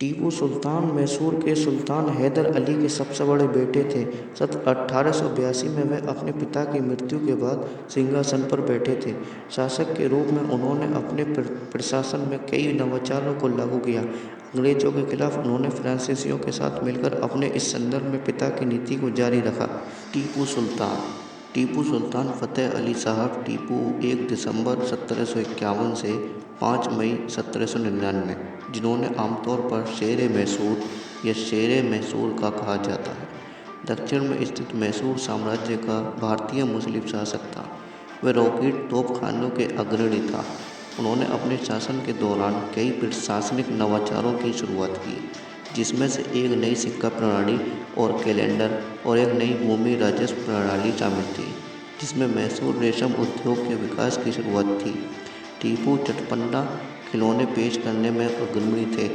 टीपू सुल्तान मैसूर के सुल्तान हैदर अली के सबसे बड़े बेटे थे। सन 1882 में वे अपने पिता की मृत्यु के बाद सिंहासन पर बैठे थे। शासक के रूप में उन्होंने अपने प्रशासन में कई नवाचारों को लागू किया। अंग्रेजों के खिलाफ उन्होंने फ्रांसीसियों के साथ मिलकर अपने इस संदर्भ में पिता की नीति को जारी रखा। टीपू सुल्तान टीपू सुल्तान फ़तेह अली साहब टीपू 1 दिसंबर 1751 से 5 मई 1799, जिन्होंने आमतौर पर शेर मैसूर या शेर मैसूर का कहा जाता है, दक्षिण में स्थित मैसूर साम्राज्य का भारतीय मुस्लिम शासक था। वह रॉकेट तोपखानों के अग्रणी था। उन्होंने अपने शासन के दौरान कई प्रशासनिक नवाचारों की शुरुआत की, जिसमें से एक नई सिक्का प्रणाली और कैलेंडर और एक नई भूमि राजस्व प्रणाली शामिल थी, जिसमें मैसूर रेशम उद्योग के विकास की शुरुआत थी। टीपू चटपटा खिलौने पेश करने में अग्रणी थे।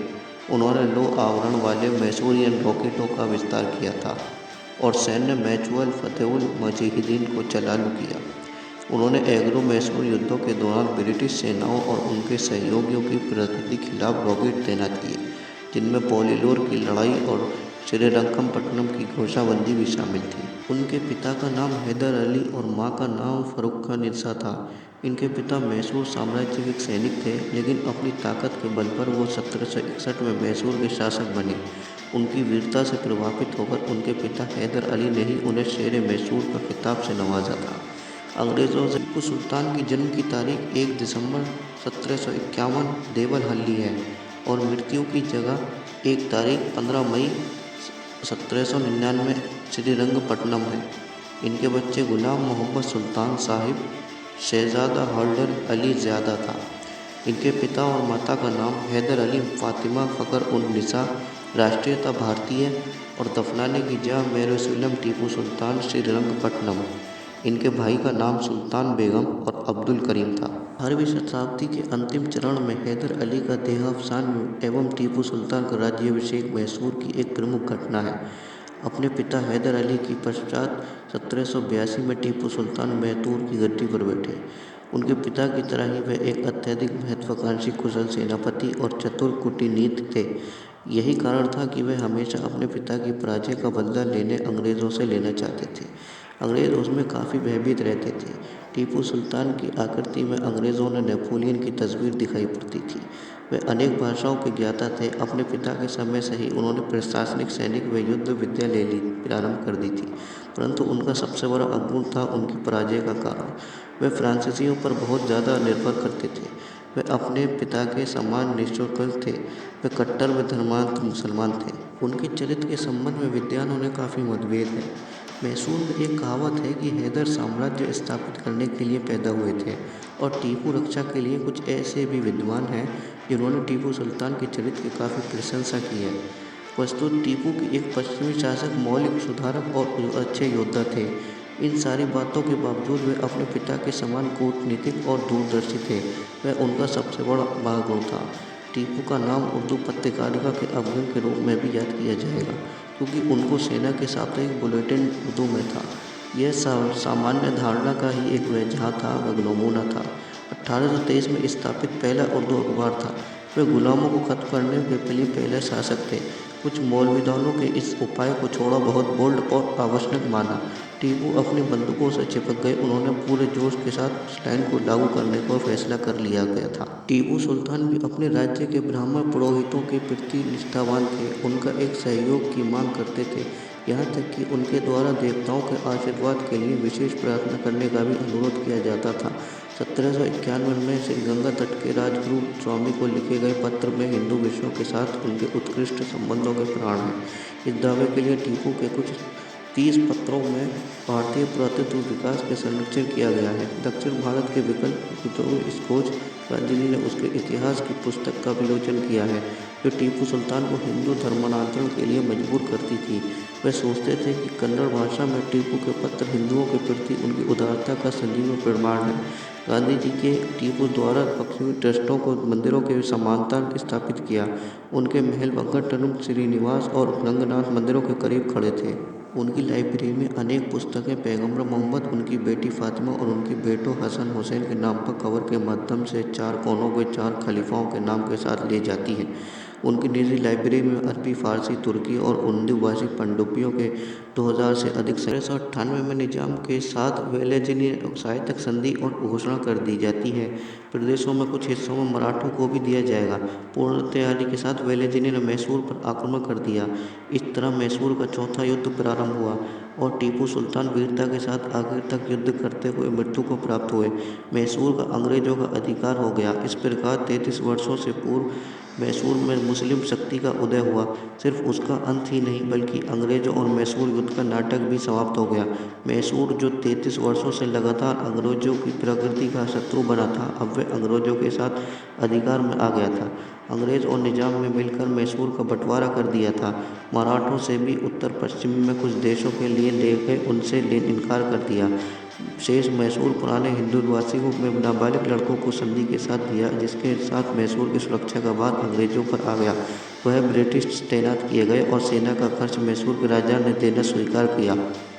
उन्होंने लो आवरण वाले मैसूरियन रॉकेटों का विस्तार किया था और सैन्य मैनुअल फतेहुल मुजाहिदीन को चालू किया। उन्होंने एंग्लो मैसूर युद्धों के दौरान ब्रिटिश सेनाओं और उनके सहयोगियों की प्रगति के खिलाफ रॉकेट तैनात किए, जिनमें पोलिलोर की लड़ाई और श्रीरंगपट्टनम की घोषाबंदी भी शामिल थी। उनके पिता का नाम हैदर अली और मां का नाम फर्रुखानिसा था। इनके पिता मैसूर साम्राज्य के सैनिक थे, लेकिन अपनी ताकत के बल पर वो 1761 में मैसूर के शासक बने। उनकी वीरता से प्रभावित होकर उनके पिता हैदर अली ने ही उन्हें शेर मैसूर का खिताब से नवाजा था। अंग्रेज़ों से टीपू सुल्तान की जन्म की तारीख 1 दिसंबर 1751 देवलहल्ली है और मृत्यु की जगह 1 तारीख 15 मई 1799 श्रीरंगपट्टनम है। इनके बच्चे गुलाम मोहम्मद सुल्तान साहिब शहजादा हैदर अली ज़्यादा था। इनके पिता और माता का नाम हैदर अली फातिमा फ़खर उन निसा, राष्ट्रीयता भारतीय और दफनाने की जगह मेरुसलम टीपू सुल्तान श्रीरंगपट्टनम। इनके भाई का नाम सुल्तान बेगम और अब्दुल करीम था। 18वीं शताब्दी के अंतिम चरण में हैदर अली का देहावसान एवं टीपू सुल्तान का राज्याभिषेक मैसूर की एक प्रमुख घटना है। अपने पिता हैदर अली की पश्चात 1782 में टीपू सुल्तान मैसूर की गद्दी पर बैठे। उनके पिता की तरह ही वे एक अत्यधिक महत्वाकांक्षी कुशल सेनापति और चतुर कूटनीतिक थे। यही कारण था कि वे हमेशा अपने पिता की पराजय का बदला लेने अंग्रेज़ों से लेना चाहते थे। अंग्रेज़ उसमें काफ़ी भयभीत रहते थे। टीपू सुल्तान की आकृति में अंग्रेज़ों ने नेपोलियन की तस्वीर दिखाई पड़ती थी। वे अनेक भाषाओं के ज्ञाता थे। अपने पिता के समय से ही उन्होंने प्रशासनिक, सैनिक व युद्ध विद्या प्रारंभ कर दी थी, परंतु उनका सबसे बड़ा अवगुण था उनकी पराजय का कारण। वे फ्रांसीसियों पर बहुत ज़्यादा निर्भर करते थे। वे अपने पिता के समान निष्ठुर थे। वे कट्टर व धर्मांध मुसलमान थे। उनके चरित्र के संबंध में विद्वानों में काफ़ी मतभेद है। मैसूर में एक कहावत है कि हैदर साम्राज्य स्थापित करने के लिए पैदा हुए थे और टीपू रक्षा के लिए। कुछ ऐसे भी विद्वान हैं जिन्होंने टीपू सुल्तान के चरित्र की काफ़ी प्रशंसा की है। वस्तुतः टीपू की एक पश्चिमी शासक, मौलिक सुधारक और अच्छे योद्धा थे। इन सारी बातों के बावजूद वे अपने पिता के समान कूटनीतिक और दूरदर्शी थे। वह उनका सबसे बड़ा महागुण था। टीपू का नाम उर्दू पत्रकारिता के अवगुण के रूप में भी याद किया जाएगा, क्योंकि उनको सेना के साप्ताहिक बुलेटिन उर्दू में था। यह सामान्य धारणा का ही एक वजह था, वह नमूना था। 1823 में स्थापित पहला उर्दू अखबार था। वे गुलामों को खत्म करने के लिए पहले शासक थे। कुछ मौलविदानों के इस उपाय को थोड़ा बहुत बोल्ड और आवश्यक माना। टीपू अपनी बंदूकों से चिपक गए। उन्होंने पूरे जोश के साथ उस लाइन को लागू करने का फैसला कर लिया गया था। टीपू सुल्तान भी अपने राज्य के ब्राह्मण पुरोहितों के प्रति निष्ठावान थे। उनका एक सहयोग की मांग करते थे, यहाँ तक कि उनके द्वारा देवताओं के आशीर्वाद के लिए विशेष प्रार्थना करने का भी अनुरोध किया जाता था। 1791 में श्री गंगा तट के राजगुरु स्वामी को लिखे गए पत्र में हिंदू विश्व के साथ उनके उत्कृष्ट संबंधों के प्रमाण हैं। इस दावे के लिए टीपू के कुछ 30 पत्रों में भारतीय पुरातत्व विकास के संरक्षण किया गया है। दक्षिण भारत के विकल्प स्कोच गांधी ने उसके इतिहास की पुस्तक का विलोचन किया है, जो टीपू सुल्तान को हिंदू धर्मांतरण के लिए मजबूर करती थी। वे सोचते थे कि कन्नड़ भाषा में टीपू के पत्र हिंदुओं के प्रति उनकी उदारता का सजीव प्रमाण है। गांधी जी के टीपू द्वारा पश्चिमी ट्रस्टों को मंदिरों के समानांतर स्थापित किया। उनके महल वेंकटरमण श्रीनिवास और रंगनाथ मंदिरों के करीब खड़े थे। उनकी लाइब्रेरी में अनेक पुस्तकें पैगंबर मोहम्मद, उनकी बेटी फातिमा और उनके बेटों हसन हुसैन के नाम पर कवर के माध्यम से 4 कोनों के 4 खलीफाओं के नाम के साथ ले जाती हैं। उनकी निजी लाइब्रेरी में अरबी, फारसी, तुर्की और उर्दू भाषी पांडुलिपियों के 2000 से अधिक 1798 में निजाम के साथ वेलेज़िनी साहित्यिक संधि और घोषणा कर दी जाती है। प्रदेशों में कुछ हिस्सों में मराठों को भी दिया जाएगा। पूर्ण तैयारी के साथ वेलेज़िनी ने मैसूर पर आक्रमण कर दिया। इस तरह मैसूर का चौथा युद्ध प्रारंभ हुआ और टीपू सुल्तान वीरता के साथ आखिर तक युद्ध करते हुए मृत्यु को प्राप्त हुए। मैसूर का अंग्रेजों का अधिकार हो गया। इस प्रकार 33 वर्षों से पूर्व मैसूर में मुस्लिम शक्ति का उदय हुआ। सिर्फ उसका अंत ही नहीं बल्कि अंग्रेजों और मैसूर युद्ध का नाटक भी समाप्त हो गया। मैसूर जो 33 वर्षों से लगातार अंग्रेजों की प्रकृति का शत्रु बना था, अब वह अंग्रेजों के साथ अधिकार में आ गया था। अंग्रेज और निजाम ने मिलकर मैसूर का बंटवारा कर दिया था। मराठों से भी उत्तर पश्चिम में कुछ देशों के लिए ले गए, उनसे इनकार कर दिया। शेष मैसूर पुराने हिंदू निवासियों में नाबालिग लड़कों को संधि के साथ दिया, जिसके साथ मैसूर की सुरक्षा का भार अंग्रेजों पर आ गया। वह ब्रिटिश तैनात किए गए और सेना का खर्च मैसूर के राजा ने देना स्वीकार किया,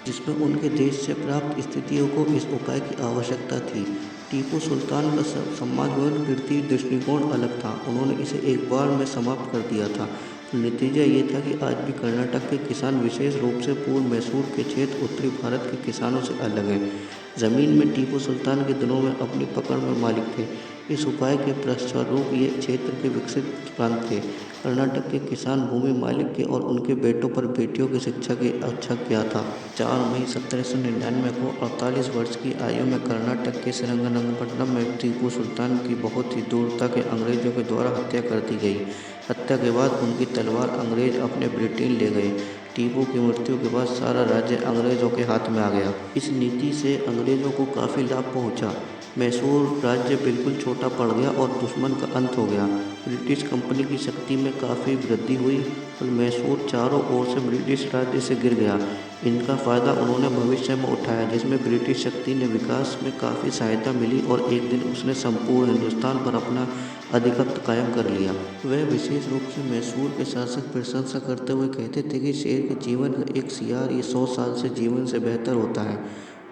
जिसमें उनके देश से प्राप्त स्थितियों को इस उपाय की आवश्यकता थी। टीपू सुल्तान का समाजवाद कीर्ति दृष्टिकोण अलग था। उन्होंने इसे एक बार में समाप्त कर दिया था। नतीजा ये था कि आज भी कर्नाटक के किसान, विशेष रूप से पूर्व मैसूर के क्षेत्र, उत्तरी भारत के किसानों से अलग हैं। जमीन में टीपू सुल्तान के दिनों में अपनी पकड़ में मालिक थे। इस उपाय के फलस्वरूप ये क्षेत्र के विकसित प्रांत थे। कर्नाटक के किसान भूमि मालिक थे और उनके बेटों पर बेटियों की शिक्षा की अच्छा किया था। 4 मई 1799 को 48 वर्ष की आयु में कर्नाटक के श्रीरंगपट्टनम में टीपू सुल्तान की बहुत ही दूरता के अंग्रेजों के द्वारा हत्या कर दी गई। हत्या के बाद उनकी तलवार अंग्रेज अपने ब्रिटेन ले गए। टीपू की मृत्यु के बाद सारा राज्य अंग्रेजों के हाथ में आ गया। इस नीति से अंग्रेजों को काफ़ी लाभ पहुंचा। मैसूर राज्य बिल्कुल छोटा पड़ गया और दुश्मन का अंत हो गया। ब्रिटिश कंपनी की शक्ति में काफ़ी वृद्धि हुई और मैसूर चारों ओर से ब्रिटिश राज्य से गिर गया। इनका फ़ायदा उन्होंने भविष्य में उठाया, जिसमें ब्रिटिश शक्ति ने विकास में काफ़ी सहायता मिली और एक दिन उसने संपूर्ण हिंदुस्तान पर अपना आधिपत्य कायम कर लिया। वह विशेष रूप से मैसूर के शासक प्रशंसा करते हुए कहते थे कि शेर के जीवन का एक सियार ये 100 साल से जीवन से बेहतर होता है।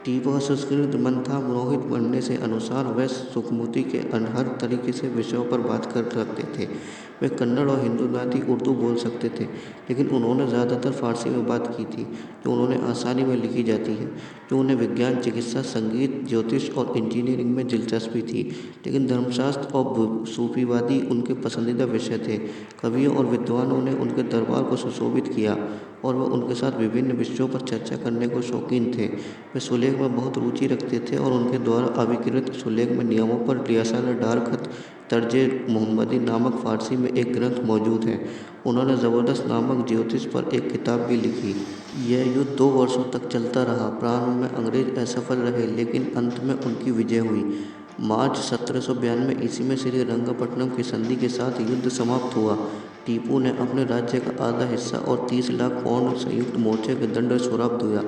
टीपू का संस्कृत मंथा मोहित बनने से अनुसार वह सुखमती के हर तरीके से विषयों पर बात कर सकते थे। वे कन्नड़ और हिंदुस्तानी उर्दू बोल सकते थे, लेकिन उन्होंने ज़्यादातर फारसी में बात की थी, जो उन्होंने आसानी में लिखी जाती है। जो उन्हें विज्ञान, चिकित्सा, संगीत, ज्योतिष और इंजीनियरिंग में दिलचस्पी थी, लेकिन धर्मशास्त्र और सूफीवादी उनके पसंदीदा विषय थे। कवियों और विद्वानों ने उनके दरबार को सुशोभित किया और वह उनके साथ विभिन्न विषयों पर चर्चा करने को शौकीन थे। वे सुलेख में बहुत रुचि रखते थे और उनके द्वारा अभिकृत सुलेख में नियमों पर रियासतदार खत तर्जे मोहम्मदी नामक फारसी में एक ग्रंथ मौजूद है। उन्होंने ज़बरदस्त नामक ज्योतिष पर एक किताब भी लिखी। यह युद्ध 2 वर्षों तक चलता रहा। प्रारंभ में अंग्रेज असफल रहे, लेकिन अंत में उनकी विजय हुई। मार्च 1792 ईस्वी में श्रीरंगपट्टनम की संधि के साथ युद्ध समाप्त हुआ। टीपू ने अपने राज्य का आधा हिस्सा और 30 लाख पौंड संयुक्त मोर्चे के दंड स्वरूप दिया।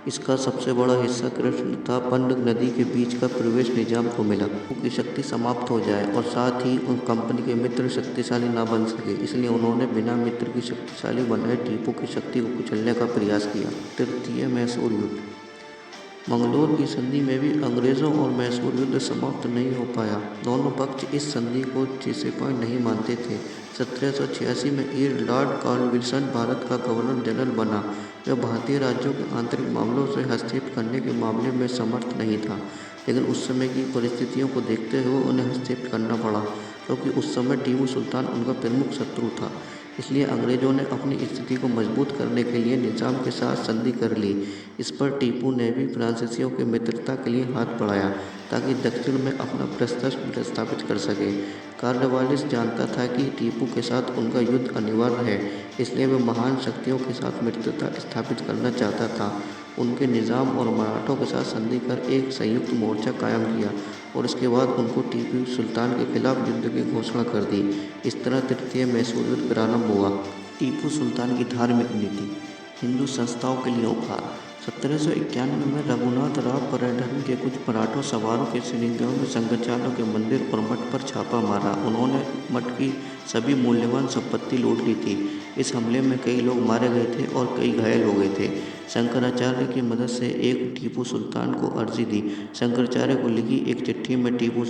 इसका सबसे बड़ा हिस्सा कृष्ण तथा पंड नदी के बीच का प्रवेश निजाम को मिला। टीपू की शक्ति समाप्त हो जाए और साथ ही उन कंपनी के मित्र शक्तिशाली न बन सके, इसलिए उन्होंने बिना मित्र की शक्तिशाली बनाए टीपू की शक्ति को कुचलने का प्रयास किया। तृतीय मैसूर युद्ध। मंगलोर की संधि में भी अंग्रेजों और मैसूर युद्ध समाप्त नहीं हो पाया। दोनों पक्ष इस संधि को चिसेपॉय नहीं मानते थे। 1786 में ईयर लॉर्ड कॉर्नवालिस भारत का गवर्नर जनरल बना। वह भारतीय राज्यों के आंतरिक मामलों से हस्तक्षेप करने के मामले में समर्थ नहीं था, लेकिन उस समय की परिस्थितियों को देखते हुए उन्हें हस्तक्षेप करना पड़ा, क्योंकि उस समय टीपू सुल्तान उनका प्रमुख शत्रु था। इसलिए अंग्रेजों ने अपनी स्थिति को मजबूत करने के लिए निजाम के साथ संधि कर ली। इस पर टीपू ने भी फ्रांसीसियों की मित्रता के लिए हाथ बढ़ाया, ताकि दक्षिण में अपना वर्चस्व स्थापित कर सके। कॉर्नवालिस जानता था कि टीपू के साथ उनका युद्ध अनिवार्य है, इसलिए वह महान शक्तियों के साथ मित्रता स्थापित करना चाहता था। उनके निजाम और मराठों के साथ संधि कर एक संयुक्त मोर्चा कायम किया और इसके बाद उनको टीपू सुल्तान के खिलाफ युद्ध की घोषणा कर दी। इस तरह तृतीय मैसूर युद्ध प्रारंभ हुआ। टीपू सुल्तान की धार्मिक नीति। हिंदू संस्थाओं के लिए उपहार। 1791 में रघुनाथ राव परेढ़ी के कुछ मराठा सवारों के श्रीगंगा में शंकराचार्य के मंदिर और मठ पर छापा मारा। उन्होंने मठ की सभी मूल्यवान संपत्ति लूट ली थी। इस हमले में कई लोग मारे गए थे और कई घायल हो गए थे। शंकराचार्य की मदद से एक टीपू सुल्तान को अर्जी दी। शंकराचार्य को लिखी एक चिट्ठी में टीपू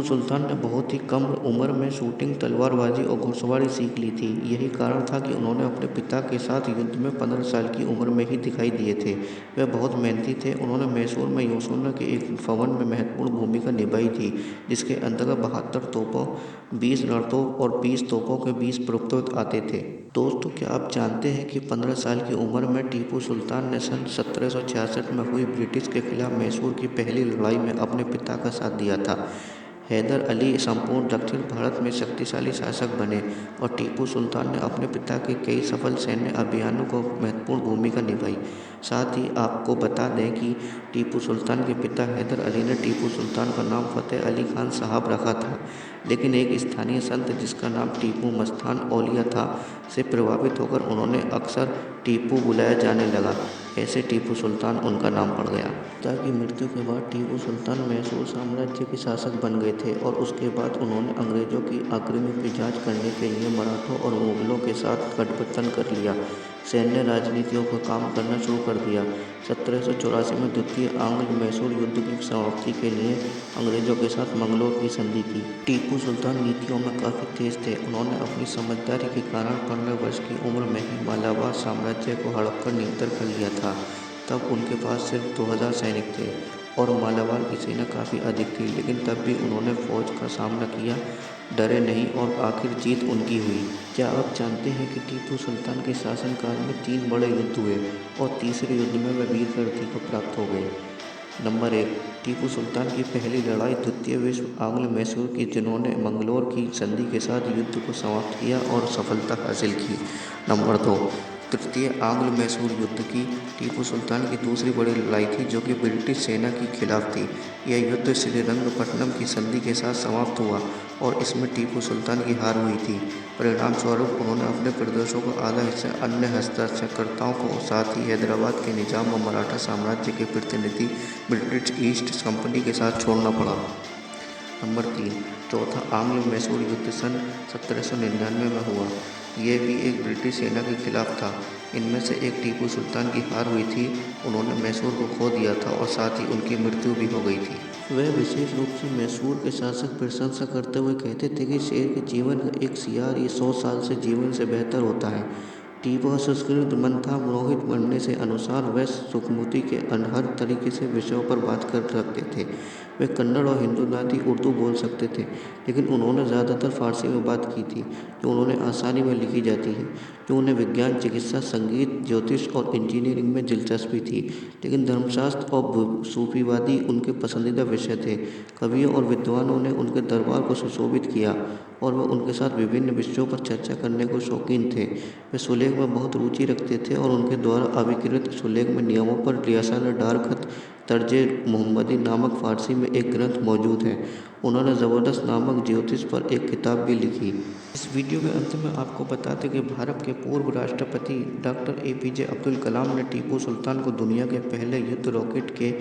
सुल्तान ने बहुत ही कम उम्र में शूटिंग, तलवारबाजी और घुड़सवारी सीख ली थी। यही कारण था कि उन्होंने अपने पिता के साथ युद्ध में 15 साल की उम्र में ही दिखाई दिए थे। वे बहुत मेहनती थे। उन्होंने मैसूर में योसोना के एक भवन में महत्वपूर्ण भूमिका निभाई थी, जिसके अंतर्गत 72 तोपों, 20 रणतोप और 20 तोपों के 20 प्रयुक्त आते थे। दोस्तों, क्या आप जानते हैं कि 15 साल की उम्र में टीपू सुल्तान ने सन 1766 में हुई ब्रिटिश के खिलाफ मैसूर की पहली लड़ाई में अपने पिता का साथ दिया था। हैदर अली संपूर्ण दक्षिण भारत में शक्तिशाली शासक बने और टीपू सुल्तान ने अपने पिता के कई सफल सैन्य अभियानों को महत्वपूर्ण भूमिका निभाई। साथ ही आपको बता दें कि टीपू सुल्तान के पिता हैदर अली ने टीपू सुल्तान का नाम फतेह अली खान साहब रखा था, लेकिन एक स्थानीय संत जिसका नाम टीपू मस्तान औलिया था से प्रभावित होकर उन्होंने अक्सर टीपू बुलाया जाने लगा। ऐसे टीपू सुल्तान उनका नाम पड़ गया। पिता की मृत्यु के बाद टीपू सुल्तान मैसूर साम्राज्य के शासक बन गए थे और उसके बाद उन्होंने अंग्रेजों की आक्रमण की जांच करने के लिए मराठों और मुगलों के साथ गठबंधन कर लिया। सैन्य राजनीतियों का काम करना शुरू कर दिया। 1784 में द्वितीय आंग्ल मैसूर युद्ध की समाप्ति के लिए अंग्रेजों के साथ मंगलोर की संधि की। टीपू सुल्तान नीतियों में काफ़ी तेज थे। उन्होंने अपनी समझदारी के कारण 15 वर्ष की उम्र में ही मालाबार साम्राज्य को हड़प कर नियंत्रण कर लिया था। तब उनके पास सिर्फ 2000 सैनिक थे और मालाबार की सेना काफ़ी अधिक थी, लेकिन तब भी उन्होंने फौज का सामना किया, डरे नहीं और आखिर जीत उनकी हुई। क्या आप जानते हैं कि टीपू सुल्तान के शासनकाल में 3 बड़े युद्ध हुए और तीसरे युद्ध में वे वीर गति को प्राप्त हो गए। नंबर 1, टीपू सुल्तान की पहली लड़ाई द्वितीय विश्व आंग्ल मैसूर की, जिन्होंने मंगलोर की संधि के साथ युद्ध को समाप्त किया और सफलता हासिल की। नंबर 2, तृतीय आंग्ल मैसूर युद्ध की टीपू सुल्तान की दूसरी बड़ी लड़ाई थी, जो कि ब्रिटिश सेना के खिलाफ थी। यह युद्ध श्रीरंगपट्टनम की संधि के साथ समाप्त हुआ और इसमें टीपू सुल्तान की हार हुई थी। परिणाम स्वरूप उन्होंने अपने प्रदेशों का आधा हिस्सा अन्य हस्ताक्षरकर्ताओं को, साथ ही हैदराबाद के निजाम और मराठा साम्राज्य के प्रतिनिधि ब्रिटिश ईस्ट कंपनी के साथ छोड़ना पड़ा। नंबर 3, चौथा आंग्ल मैसूर युद्ध सन 1799 में हुआ। यह भी एक ब्रिटिश सेना के खिलाफ था। इनमें से एक टीपू सुल्तान की हार हुई थी। उन्होंने मैसूर को खो दिया था और साथ ही उनकी मृत्यु भी हो गई थी। वह विशेष रूप से मैसूर के शासक प्रशंसा करते हुए कहते थे कि शेर के जीवन का एक सियार ये 100 साल से जीवन से बेहतर होता है। टीपू का संस्कृत मंथा मोहित बनने से अनुसार वह सुखमती के हर तरीके से विषयों पर बात कर सकते थे। वे कन्नड़ और हिंदुस्तानी उर्दू बोल सकते थे, लेकिन उन्होंने ज़्यादातर फारसी में बात की थी, जो उन्होंने आसानी में लिखी जाती है। जो उन्हें विज्ञान, चिकित्सा, संगीत, ज्योतिष और इंजीनियरिंग में दिलचस्पी थी, लेकिन धर्मशास्त्र और सूफीवादी उनके पसंदीदा विषय थे। कवियों और विद्वानों ने उनके दरबार को सुशोभित किया और वे उनके साथ विभिन्न विषयों पर चर्चा करने को शौकीन थे। वे सुलेख में बहुत रुचि रखते थे और उनके द्वारा आविष्कृत सुलेख में नियमों पर रियासत डारखत तर्जे मोहम्मदी नामक फारसी में एक ग्रंथ मौजूद है। उन्होंने ज़बरदस्त नामक ज्योतिष पर एक किताब भी लिखी। इस वीडियो के अंत में आपको बता दें कि भारत के पूर्व राष्ट्रपति डॉक्टर APJ अब्दुल कलाम ने टीपू सुल्तान को दुनिया के पहले युद्ध रॉकेट के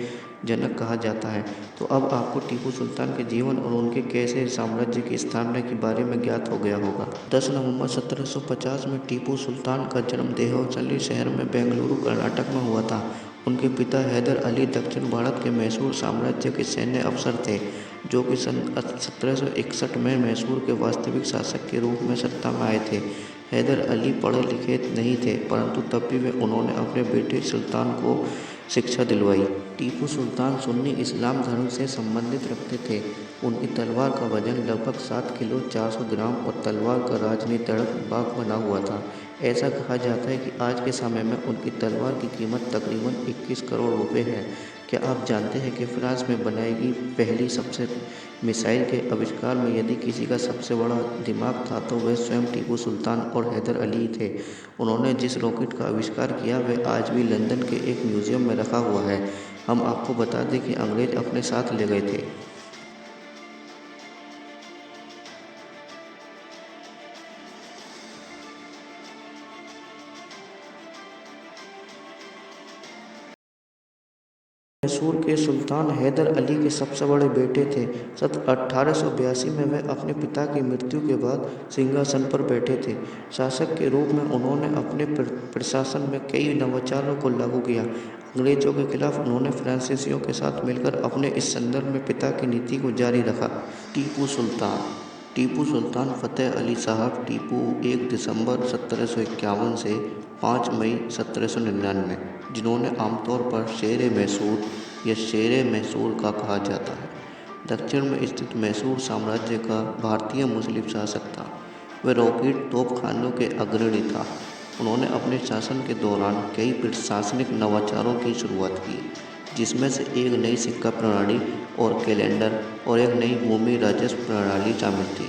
जनक कहा जाता है। तो अब आपको टीपू सुल्तान के जीवन और उनके कैसे साम्राज्य की स्थापना के बारे में ज्ञात हो गया होगा। 10 नवंबर 1750 में टीपू सुल्तान का जन्म देहौसली शहर में बेंगलुरु, कर्नाटक में हुआ था। उनके पिता हैदर अली दक्षिण भारत के मैसूर साम्राज्य के सैन्य अफसर थे, जो कि सन 1761 में मैसूर के वास्तविक शासक के रूप में सत्ता में आए थे। हैदर अली पढ़े लिखे नहीं थे, परंतु तब भी उन्होंने अपने बेटे सुल्तान को शिक्षा दिलवाई। टीपू सुल्तान सुन्नी इस्लाम धर्म से संबंधित रखते थे। उनकी तलवार का वजन लगभग 7 किलो 400 ग्राम और तलवार का राजनीतिक बाग बना हुआ था। ऐसा कहा जाता है कि आज के समय में उनकी तलवार की कीमत तकरीबन 21 करोड़ रुपए है। क्या आप जानते हैं कि फ्रांस में बनाई गई पहली सबसे मिसाइल के आविष्कार में यदि किसी का सबसे बड़ा दिमाग था तो वह स्वयं टीपू सुल्तान और हैदर अली थे। उन्होंने जिस रॉकेट का आविष्कार किया वह आज भी लंदन के एक म्यूजियम में रखा हुआ है। हम आपको बता दें कि अंग्रेज अपने साथ ले गए थे। मैसूर के सुल्तान हैदर अली के सबसे बड़े बेटे थे। 1882 में वे अपने पिता की मृत्यु के बाद सिंहासन पर बैठे थे। शासक के रूप में उन्होंने अपने प्रशासन में कई नवाचारों को लागू किया। अंग्रेजों के खिलाफ उन्होंने फ्रांसीसियों के साथ मिलकर अपने इस संदर्भ में पिता की नीति को जारी रखा। टीपू सुल्तान फ़तेह अली साहब टीपू 1 दिसंबर 1751 से 5 मई 1799, जिन्होंने आमतौर पर शेर मैसूर या शेर मैसूर का कहा जाता है, दक्षिण में स्थित मैसूर साम्राज्य का भारतीय मुस्लिम शासक था। वह रॉकेट तोपखानों के अग्रणी था। उन्होंने अपने शासन के दौरान कई प्रशासनिक नवाचारों की शुरुआत की, जिसमें से एक नई सिक्का प्रणाली और कैलेंडर और एक नई भूमि राजस्व प्रणाली शामिल थी,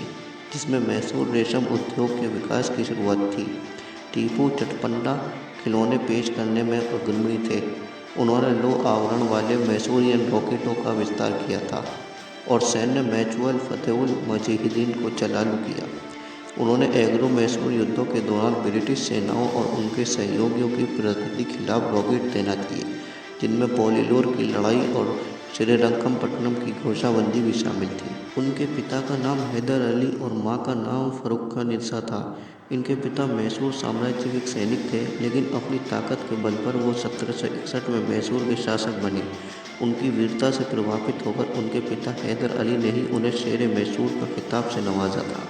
जिसमें मैसूर रेशम उद्योग के विकास की शुरुआत थी। टीपू चटपटा खिलौने पेश करने में अग्रणी थे। उन्होंने लो आवरण वाले मैसूरियन रॉकेटों का विस्तार किया था और सैन्य मैनुअल फतेहुल मुजाहिदीन को चालू किया। उन्होंने एंग्लो मैसूर युद्धों के दौरान ब्रिटिश सेनाओं और उनके सहयोगियों की प्रगति के खिलाफ रॉकेट तैनात किए, जिनमें पोलिलोर की लड़ाई और श्रीरंगपट्टनम की घोषाबंदी भी शामिल थी। उनके पिता का नाम हैदर अली और मां का नाम फर्रुखानिसा था। इनके पिता मैसूर साम्राज्य के सैनिक थे, लेकिन अपनी ताकत के बल पर वो 1761 में मैसूर के शासक बने। उनकी वीरता से प्रभावित होकर उनके पिता हैदर अली ने ही उन्हें शेर मैसूर का खिताब से नवाजा था।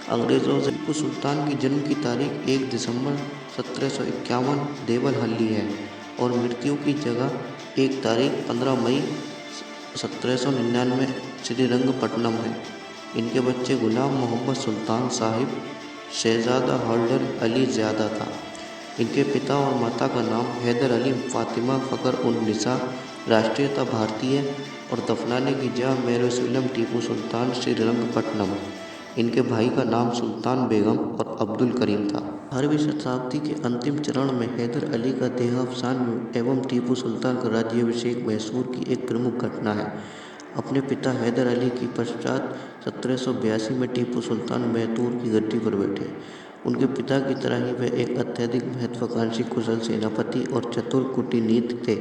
अंग्रेज़ों से टीपू सुल्तान की जन्म की तारीख 1 दिसंबर 1751 देवलहल्ली है और मृत्यु की जगह 1 तारीख 15 मई 1799 श्रीरंगपट्टनम है। इनके बच्चे गुलाम मोहम्मद सुल्तान साहिब, शहजादा हॉल्डर अली ज़्यादा था। इनके पिता और माता का नाम हैदर अली फातिमा फ़खर उन निसा, राष्ट्रीयता भारतीय और दफनाने की जगह मेरुसलम टीपू सुल्तान श्रीरंगपट्टनम। इनके भाई का नाम सुल्तान बेगम और अब्दुल करीम था। 18वीं शताब्दी के अंतिम चरण में हैदर अली का देहावसान एवं टीपू सुल्तान का राज्याभिषेक मैसूर की एक प्रमुख घटना है। अपने पिता हैदर अली की पश्चात 1782 में टीपू सुल्तान मैसूर की गद्दी पर बैठे। उनके पिता की तरह ही वे एक अत्यधिक महत्वाकांक्षी कुशल सेनापति और चतुर कूटनीतिक थे।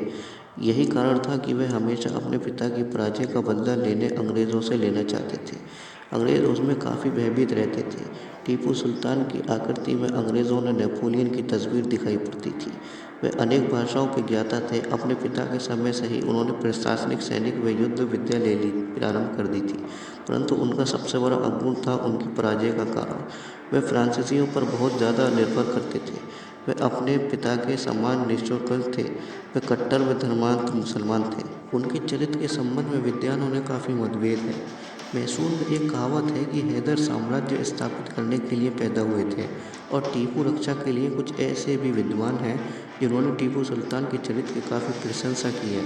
यही कारण था कि वे हमेशा अपने पिता की पराजय का बदला अंग्रेज़ों से लेना चाहते थे। अंग्रेज़ उसमें काफ़ी भयभीत रहते थे। टीपू सुल्तान की आकृति में अंग्रेज़ों ने नेपोलियन की तस्वीर दिखाई पड़ती थी। वे अनेक भाषाओं के ज्ञाता थे। अपने पिता के समय से ही उन्होंने प्रशासनिक, सैनिक व युद्ध विद्या प्रारंभ कर दी थी, परंतु उनका सबसे बड़ा अवगुण था उनकी पराजय का कारण। वे फ्रांसीसियों पर बहुत ज़्यादा निर्भर करते थे। वे अपने पिता के समान निष्ठुर थे। वे कट्टर व धर्मांध मुसलमान थे। उनके चरित्र के संबंध में विद्वानों में काफ़ी मतभेद है। मैसूर में एक कहावत है कि हैदर साम्राज्य स्थापित करने के लिए पैदा हुए थे और टीपू रक्षा के लिए। कुछ ऐसे भी विद्वान हैं जिन्होंने टीपू सुल्तान के चरित्र की काफ़ी प्रशंसा की है।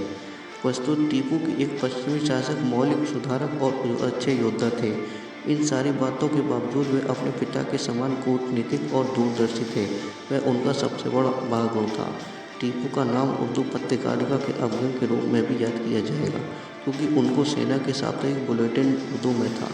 वस्तुत टीपू की एक पश्चिमी शासक, मौलिक सुधारक और अच्छे योद्धा थे। इन सारी बातों के बावजूद वे अपने पिता के समान कूटनीतिक और दूरदर्शी थे। वह उनका सबसे बड़ा महागुण था। टीपू का नाम उर्दू पत्रकारिता के अवगुण के रूप में भी याद किया जाएगा, क्योंकि उनको सेना के साप्ताहिक बुलेटिन उर्दू में था।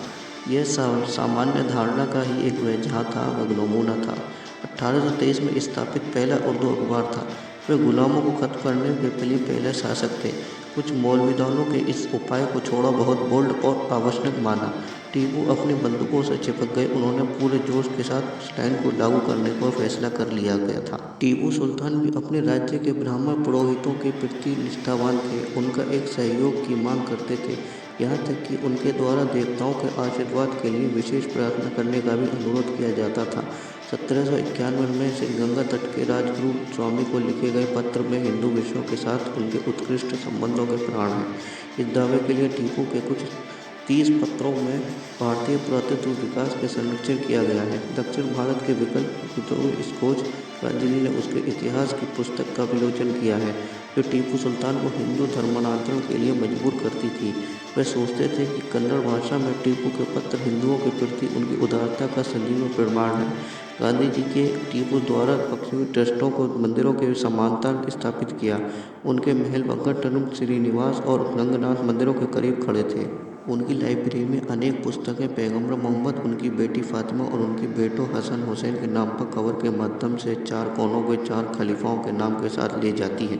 यह सामान्य धारणा का ही एक वजह था, वह नमूना था। 1823 में स्थापित पहला उर्दू अखबार था। वे गुलामों को खत्म करने के लिए पहले शासक थे। कुछ मौलविदानों के इस उपाय को थोड़ा बहुत बोल्ड और आवश्यक माना। टीपू अपनी बंदूकों से चिपक गए। उन्होंने पूरे जोश के साथ उस लाइन को लागू करने का फैसला कर लिया गया था। टीपू सुल्तान भी अपने राज्य के ब्राह्मण पुरोहितों के प्रति निष्ठावान थे। उनका एक सहयोग की मांग करते थे, यहाँ तक कि उनके द्वारा देवताओं के आशीर्वाद के लिए विशेष प्रार्थना करने का भी अनुरोध किया जाता था। 1791 में श्री गंगा तट के राजगुरु स्वामी को लिखे गए पत्र में हिंदू विश्व के साथ उनके उत्कृष्ट संबंधों के प्रमाण हैं। इस दावे के लिए टीपू के कुछ 30 पत्रों में भारतीय पुरातत्व विकास के संरक्षण किया गया है। दक्षिण भारत के विकल्प स्कोच गांधी ने उसके इतिहास की पुस्तक का विलोचन किया है, जो टीपू सुल्तान को हिंदू धर्मांतरण के लिए मजबूर करती थी। वे सोचते थे कि कन्नड़ भाषा में टीपू के पत्र हिंदुओं के प्रति उनकी उदारता का सजीव प्रमाण है। गांधी जी के टीपू द्वारा पश्चिमी ट्रस्टों को मंदिरों के समानांतर स्थापित किया। उनके महल वेंकटरमण श्रीनिवास और रंगनाथ मंदिरों के करीब खड़े थे। उनकी लाइब्रेरी में अनेक पुस्तकें पैगंबर मोहम्मद, उनकी बेटी फातिमा और उनके बेटों हसन हुसैन के नाम पर कवर के माध्यम से 4 कोनों के 4 खलीफाओं के नाम के साथ ले जाती हैं।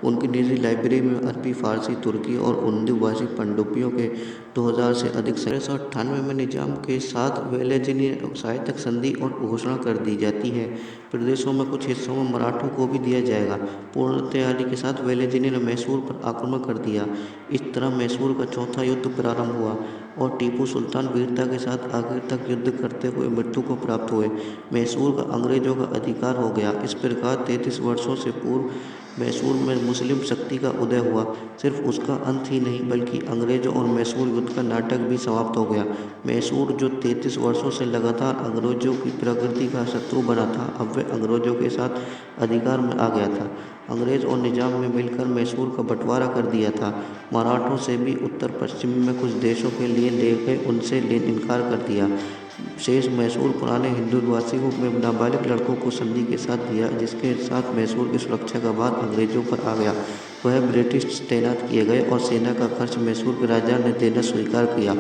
उनकी निजी लाइब्रेरी में अरबी, फारसी, तुर्की और उर्दू भाषी पांडुलिपियों के 2000 से अधिक 1798 में निजाम के साथ वेलेज़िनी साहित्यिक संधि और घोषणा कर दी जाती है। प्रदेशों में कुछ हिस्सों में मराठों को भी दिया जाएगा। पूर्ण तैयारी के साथ वेलेज़िनी ने मैसूर पर आक्रमण कर दिया। इस तरह मैसूर का चौथा युद्ध प्रारंभ हुआ और टीपू सुल्तान वीरता के साथ आखिर तक युद्ध करते हुए मृत्यु को प्राप्त हुए। मैसूर का अंग्रेजों का अधिकार हो गया। इस प्रकार 33 वर्षों से पूर्व मैसूर में मुस्लिम शक्ति का उदय हुआ। सिर्फ उसका अंत ही नहीं बल्कि अंग्रेजों और मैसूर युद्ध का नाटक भी समाप्त हो गया। मैसूर जो 33 वर्षों से लगातार अंग्रेजों की प्रकृति का शत्रु बना था, अब वह अंग्रेजों के साथ अधिकार में आ गया था। अंग्रेज और निजाम ने मिलकर मैसूर का बंटवारा कर दिया था। मराठों से भी उत्तर पश्चिम में कुछ देशों के लिए ले गए, उनसे इनकार कर दिया। शेष मैसूर पुराने हिंदू निवासियों में नाबालिग लड़कों को संधि के साथ दिया, जिसके साथ मैसूर की सुरक्षा का भार अंग्रेजों पर आ गया। वह ब्रिटिश तैनात किए गए और सेना का खर्च मैसूर के राजा ने देना स्वीकार किया,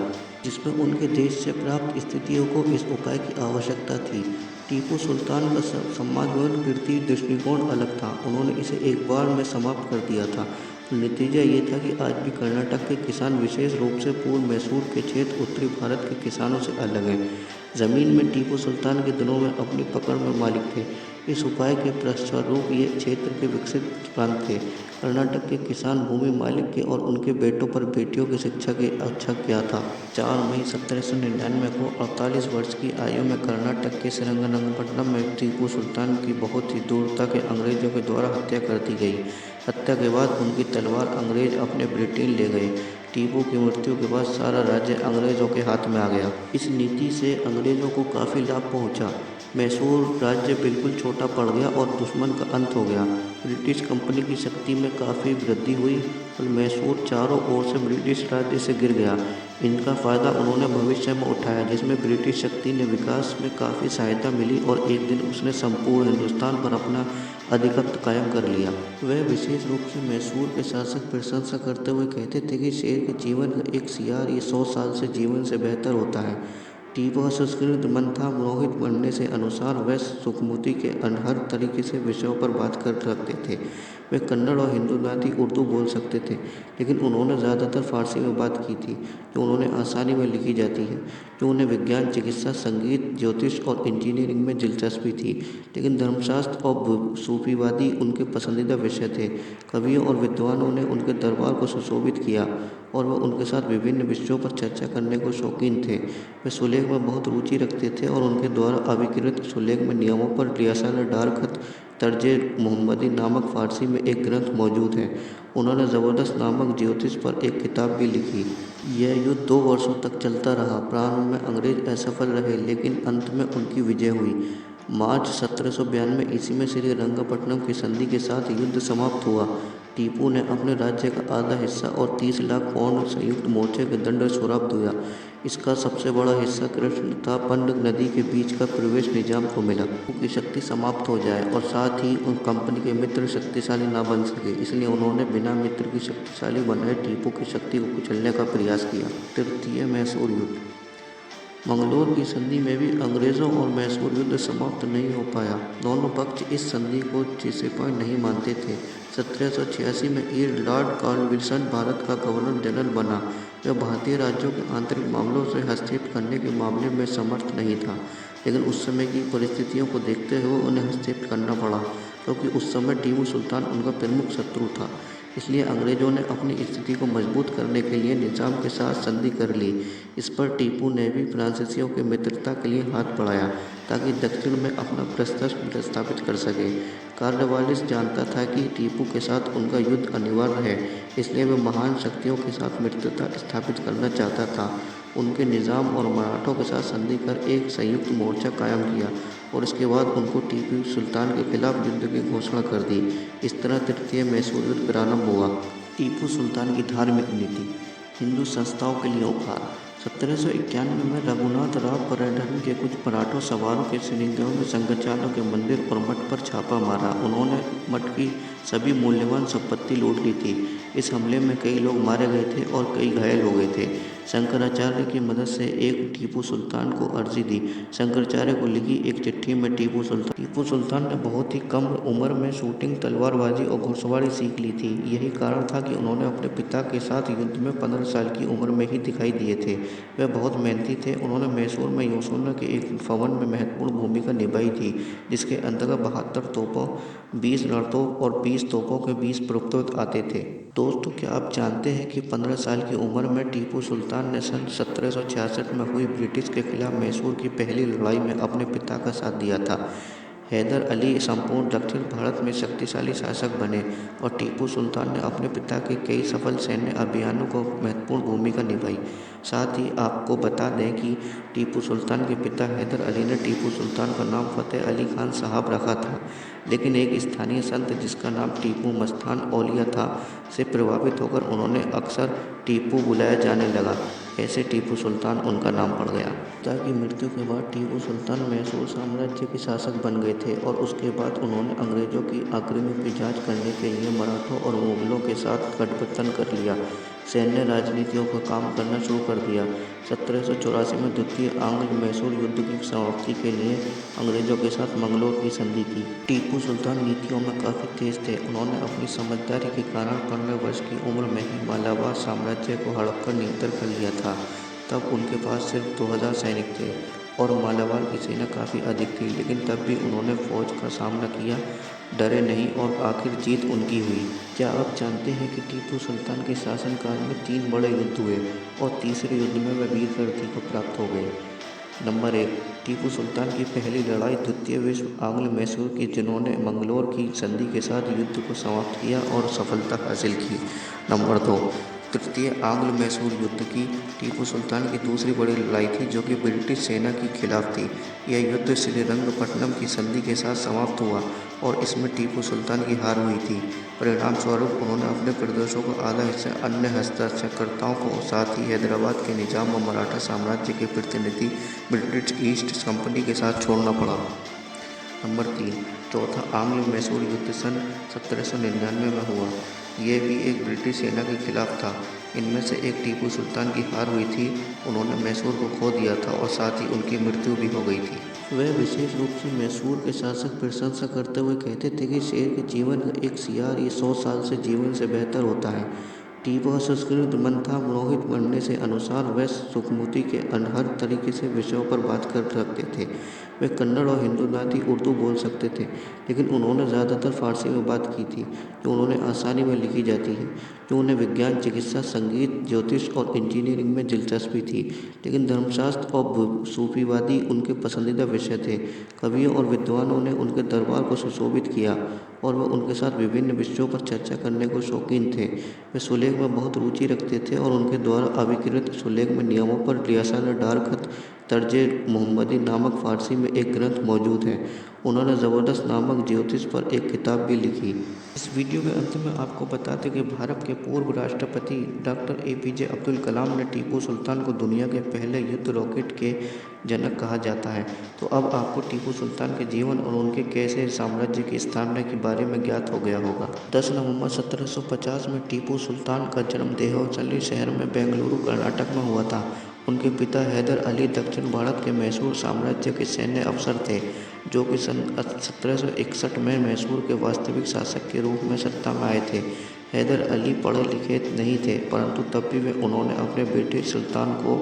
जिसमें उनके देश से प्राप्त स्थितियों को इस उपाय की आवश्यकता थी। टीपू सुल्तान का समाजवाद कीर्ति दृष्टिकोण अलग था। उन्होंने इसे एक बार में समाप्त कर दिया था। नतीजा ये था कि आज भी कर्नाटक के किसान, विशेष रूप से पूर्व मैसूर के क्षेत्र, उत्तरी भारत के किसानों से अलग हैं। जमीन में टीपू सुल्तान के दिनों में अपनी पकड़ में मालिक थे। इस उपाय के फलस्वरूप ये क्षेत्र के विकसित प्रांत थे। कर्नाटक के किसान भूमि मालिक के और उनके बेटों पर बेटियों की शिक्षा की अच्छा किया था। 4 मई 1799 को 48 वर्ष की आयु में कर्नाटक के श्रीरंगपट्टनम में टीपू सुल्तान की बहुत ही दूरता के अंग्रेजों के द्वारा हत्या कर दी गई। हत्या के बाद उनकी तलवार अंग्रेज अपने ब्रिटेन ले गए। टीपू की मृत्यु के बाद सारा राज्य अंग्रेजों के हाथ में आ गया। इस नीति से अंग्रेजों को काफ़ी लाभ पहुंचा। मैसूर राज्य बिल्कुल छोटा पड़ गया और दुश्मन का अंत हो गया। ब्रिटिश कंपनी की शक्ति में काफ़ी वृद्धि हुई और मैसूर चारों ओर से ब्रिटिश राज्य से गिर गया। इनका फ़ायदा उन्होंने भविष्य में उठाया, जिसमें ब्रिटिश शक्ति ने विकास में काफ़ी सहायता मिली और एक दिन उसने संपूर्ण हिंदुस्तान पर अपना आधिपत्य कायम कर लिया। वह विशेष रूप से मैसूर के शासक प्रशंसा करते हुए कहते थे कि शेर के जीवन का एक सियार ये 100 साल से जीवन से बेहतर होता है। टीपू का संस्कृत मंथा मोहित बनने से अनुसार वह सुखमुति के हर तरीके से विषयों पर बात कर सकते थे। वे कन्नड़ और हिंदुस्तानी उर्दू बोल सकते थे, लेकिन उन्होंने ज़्यादातर फारसी में बात की थी, जो उन्होंने आसानी में लिखी जाती है। जो उन्हें विज्ञान, चिकित्सा, संगीत, ज्योतिष और इंजीनियरिंग में दिलचस्पी थी, लेकिन धर्मशास्त्र और सूफीवादी उनके पसंदीदा विषय थे। कवियों और विद्वानों ने उनके दरबार को सुशोभित किया और वह उनके साथ विभिन्न विषयों पर चर्चा करने को शौकीन थे। वे सुलेख में बहुत रुचि रखते थे और उनके द्वारा अभिकृत सुलेख में नियमों पर रियासतदार खत तर्जे मोहम्मदी नामक फारसी में एक ग्रंथ मौजूद है। उन्होंने ज़बरदस्त नामक ज्योतिष पर एक किताब भी लिखी। यह युद्ध 2 वर्षों तक चलता रहा। प्रारंभ में अंग्रेज असफल रहे, लेकिन अंत में उनकी विजय हुई। मार्च 1792 ईस्वी में श्रीरंगपट्टनम की संधि के साथ युद्ध समाप्त हुआ। टीपू ने अपने राज्य का आधा हिस्सा और 30 लाख पौंड संयुक्त मोर्चे के दंड स्वरूप दिया। इसका सबसे बड़ा हिस्सा कृष्ण तथा पंड नदी के बीच का प्रवेश निजाम को मिला। टीपू की शक्ति समाप्त हो जाए और साथ ही उन कंपनी के मित्र शक्तिशाली न बन सके, इसलिए उन्होंने बिना मित्र की शक्तिशाली बनाए टीपू की शक्ति को कुचलने का प्रयास किया। तृतीय मैसूर युद्ध। मंगलोर की संधि में भी अंग्रेजों और मैसूर युद्ध समाप्त नहीं हो पाया। दोनों पक्ष इस संधि को चिसेपॉय नहीं मानते थे। 1786 में ईयर लॉर्ड कॉर्नवालिस भारत का गवर्नर जनरल बना। वह भारतीय राज्यों के आंतरिक मामलों से हस्तक्षेप करने के मामले में समर्थ नहीं था, लेकिन उस समय की परिस्थितियों को देखते हुए उन्हें हस्तक्षेप करना पड़ा, क्योंकि उस समय टीपू सुल्तान उनका प्रमुख शत्रु था। इसलिए अंग्रेजों ने अपनी स्थिति को मजबूत करने के लिए निजाम के साथ संधि कर ली। इस पर टीपू ने भी फ्रांसीसियों की मित्रता के लिए हाथ बढ़ाया, ताकि दक्षिण में अपना वर्चस्व स्थापित कर सके। कॉर्नवालिस जानता था कि टीपू के साथ उनका युद्ध अनिवार्य है, इसलिए वह महान शक्तियों के साथ मित्रता स्थापित करना चाहता था। उनके निजाम और मराठों के साथ संधि कर एक संयुक्त मोर्चा कायम किया और इसके बाद उनको टीपू सुल्तान के खिलाफ युद्ध की घोषणा कर दी। इस तरह तृतीय मैसूर युद्ध प्रारंभ हुआ। टीपू सुल्तान की धार्मिक नीति। हिंदू संस्थाओं के लिए उपहार। 1791 में रघुनाथ राव परांठा के कुछ मराठा सवारों के श्रीगंगा में शंकराचार्य के मंदिर और मठ पर छापा मारा। उन्होंने मठ की सभी मूल्यवान संपत्ति लूट ली थी। इस हमले में कई लोग मारे गए थे और कई घायल हो गए थे। शंकराचार्य की मदद से एक टीपू सुल्तान को अर्जी दी। शंकराचार्य को लिखी एक चिट्ठी में टीपू सुल्तान ने बहुत ही कम उम्र में शूटिंग, तलवारबाजी और घुड़सवारी सीख ली थी। यही कारण था कि उन्होंने अपने पिता के साथ युद्ध में 15 साल की उम्र में ही दिखाई दिए थे। वे बहुत मेहनती थे। उन्होंने मैसूर में योसोना के एक भवन में महत्वपूर्ण भूमिका निभाई थी, जिसके अंतर्गत 72 तोपों, 20 रणतोप और 20 तोपों के 20 प्रयुक्त आते थे। दोस्तों, क्या आप जानते हैं कि 15 साल की उम्र में टीपू सुल्तान ने सन 1766 में हुई ब्रिटिश के खिलाफ मैसूर की पहली लड़ाई में अपने पिता का साथ दिया था। हैदर अली संपूर्ण दक्षिण भारत में शक्तिशाली शासक बने और टीपू सुल्तान ने अपने पिता के कई सफल सैन्य अभियानों को महत्वपूर्ण भूमिका निभाई। साथ ही आपको बता दें कि टीपू सुल्तान के पिता हैदर अली ने टीपू सुल्तान का नाम फतेह अली खान साहब रखा था, लेकिन एक स्थानीय संत जिसका नाम टीपू मस्तान औलिया था से प्रभावित होकर उन्होंने अक्सर टीपू बुलाया जाने लगा। ऐसे टीपू सुल्तान उनका नाम पड़ गया। पिता की मृत्यु के बाद टीपू सुल्तान मैसूर साम्राज्य के शासक बन गए थे और उसके बाद उन्होंने अंग्रेजों की आक्रमण की जांच करने के लिए मराठों और मुगलों के साथ गठबंधन कर लिया। सैन्य राजनीतियों का काम करना शुरू कर दिया। 1784 में द्वितीय आंग्ल मैसूर युद्ध की समाप्ति के लिए अंग्रेजों के साथ मंगलोर की संधि की। टीपू सुल्तान नीतियों में काफ़ी तेज थे। उन्होंने अपनी समझदारी के कारण 15 वर्ष की उम्र में ही मालाबार साम्राज्य को हड़प कर नियंत्रण कर लिया था। तब उनके पास सिर्फ 2000 सैनिक थे और मालाबार की सेना काफ़ी अधिक थी, लेकिन तब भी उन्होंने फौज का सामना किया, डरे नहीं और आखिर जीत उनकी हुई। क्या आप जानते हैं कि टीपू सुल्तान के शासनकाल में 3 बड़े युद्ध हुए और तीसरे युद्ध में वे वीर गति को प्राप्त हो गए। नंबर 1, टीपू सुल्तान की पहली लड़ाई द्वितीय विश्व आंग्ल मैसूर की, जिन्होंने मंगलोर की संधि के साथ युद्ध को समाप्त किया और सफलता हासिल की। नंबर 2, तृतीय आंग्ल मैसूर युद्ध की टीपू सुल्तान की दूसरी बड़ी लड़ाई थी, जो कि ब्रिटिश सेना के खिलाफ थी। यह युद्ध श्रीरंगपट्टनम की संधि के साथ समाप्त हुआ और इसमें टीपू सुल्तान की हार हुई थी। परिणाम स्वरूप उन्होंने अपने प्रदेशों का आधा हिस्सा अन्य हस्तक्षेपकर्ताओं को, साथ ही हैदराबाद के निजाम और मराठा साम्राज्य के प्रतिनिधि ब्रिटिश ईस्ट कंपनी के साथ छोड़ना पड़ा। नंबर 3, चौथा आंग्ल मैसूर युद्ध सन 1799 में हुआ। यह भी एक ब्रिटिश सेना के खिलाफ था। इनमें से एक टीपू सुल्तान की हार हुई थी। उन्होंने मैसूर को खो दिया था और साथ ही उनकी मृत्यु भी हो गई थी। वह विशेष रूप से मैसूर के शासक प्रशंसा करते हुए कहते थे कि शेर के जीवन का एक सियार ये 100 साल से जीवन से बेहतर होता है। टीपू संस्कृत मंथा मोहित बनने से अनुसार वे सुखमुति के हर तरीके से विषयों पर बात कर सकते थे। वे कन्नड़ और हिंदुनाती उर्दू बोल सकते थे, लेकिन उन्होंने ज़्यादातर फारसी में बात की थी, जो उन्होंने आसानी में लिखी जाती है। जो उन्हें विज्ञान, चिकित्सा, संगीत, ज्योतिष और इंजीनियरिंग में दिलचस्पी थी, लेकिन धर्मशास्त्र और सूफीवादी उनके पसंदीदा विषय थे। कवियों और विद्वानों ने उनके दरबार को सुशोभित किया और वे उनके साथ विभिन्न विषयों पर चर्चा करने को शौकीन थे। वे सुलेख में बहुत रुचि रखते थे और उनके द्वारा अभिकृत सुलेख में नियमों पर रियासतदार खत तर्जे मोहम्मदी नामक फारसी में एक ग्रंथ मौजूद है। उन्होंने ज़बरदस्त नामक ज्योतिष पर एक किताब भी लिखी। इस वीडियो के अंत में आपको बता दें कि भारत के पूर्व राष्ट्रपति डॉक्टर APJ अब्दुल कलाम ने टीपू सुल्तान को दुनिया के पहले युद्ध रॉकेट के जनक कहा जाता है। तो अब आपको टीपू सुल्तान के जीवन और उनके कैसे साम्राज्य की स्थापना के बारे में ज्ञात हो गया होगा। 10 नवंबर 1750 में टीपू सुल्तान का जन्म देहौचल्ली शहर में बेंगलुरु, कर्नाटक में हुआ था। उनके पिता हैदर अली दक्षिण भारत के मैसूर साम्राज्य के सैन्य अफसर थे, जो कि सन 1761 में मैसूर के वास्तविक शासक के रूप में सत्ता में आए थे। हैदर अली पढ़े लिखे नहीं थे, परंतु तब भी उन्होंने अपने बेटे सुल्तान को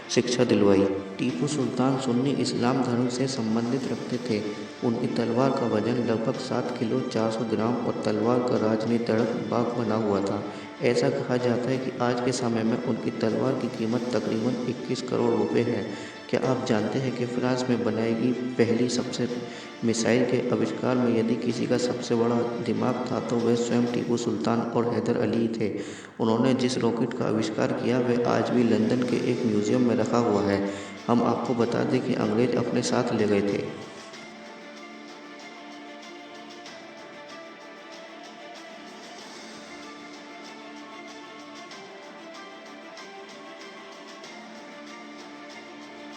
शिक्षा दिलवाई। टीपू सुल्तान सुन्नी इस्लाम धर्म से संबंधित रखते थे। उनकी तलवार का वजन लगभग 7 किलो 400 ग्राम और तलवार का राजनीतिक बाग बना हुआ था। ऐसा कहा जाता है कि आज के समय में उनकी तलवार की कीमत तकरीबन 21 करोड़ रुपए है। क्या आप जानते हैं कि फ्रांस में बनाई गई पहली सबसे मिसाइल के आविष्कार में यदि किसी का सबसे बड़ा दिमाग था तो वह स्वयं टीपू सुल्तान और हैदर अली थे। उन्होंने जिस रॉकेट का आविष्कार किया वह आज भी लंदन के एक म्यूजियम में रखा हुआ है। हम आपको बता दें कि अंग्रेज अपने साथ ले गए थे।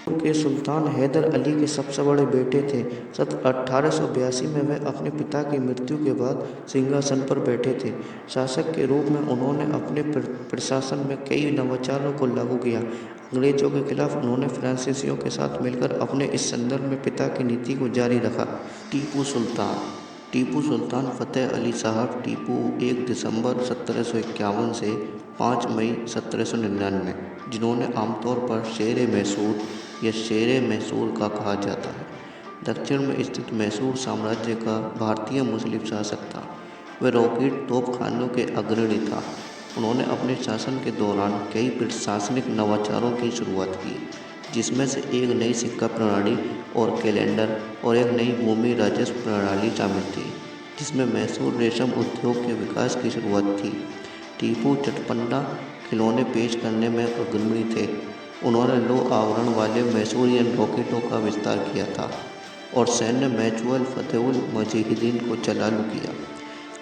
के सुल्तान हैदर अली के सबसे बड़े बेटे थे। 1882 में वे अपने पिता की मृत्यु के बाद सिंहासन पर बैठे थे। शासक के रूप में उन्होंने अपने प्रशासन में कई नवाचारों को लागू किया। अंग्रेजों के खिलाफ उन्होंने फ्रांसीसियों के साथ मिलकर अपने इस संदर्भ में पिता की नीति को जारी रखा। टीपू सुल्तान फ़तेह अली साहब टीपू 1 दिसंबर 1751 से 5 मई 1799, जिन्होंने आमतौर पर शेर मैसूर या शेर मैसूर का कहा जाता है, दक्षिण में स्थित मैसूर साम्राज्य का भारतीय मुस्लिम शासक था। वह रॉकेट तोपखानों के अग्रणी था। उन्होंने अपने शासन के दौरान कई प्रशासनिक नवाचारों की शुरुआत की, जिसमें से एक नई सिक्का प्रणाली और कैलेंडर और एक नई भूमि राजस्व प्रणाली शामिल थी, जिसमें मैसूर रेशम उद्योग के विकास की शुरुआत थी। टीपू चटपटा खिलौने पेश करने में अग्रणी थे। उन्होंने लो आवरण वाले मैसूरियन रॉकेटों का विस्तार किया था और सैन्य मैनुअल फतेहुल मुजाहिदीन को चालू किया।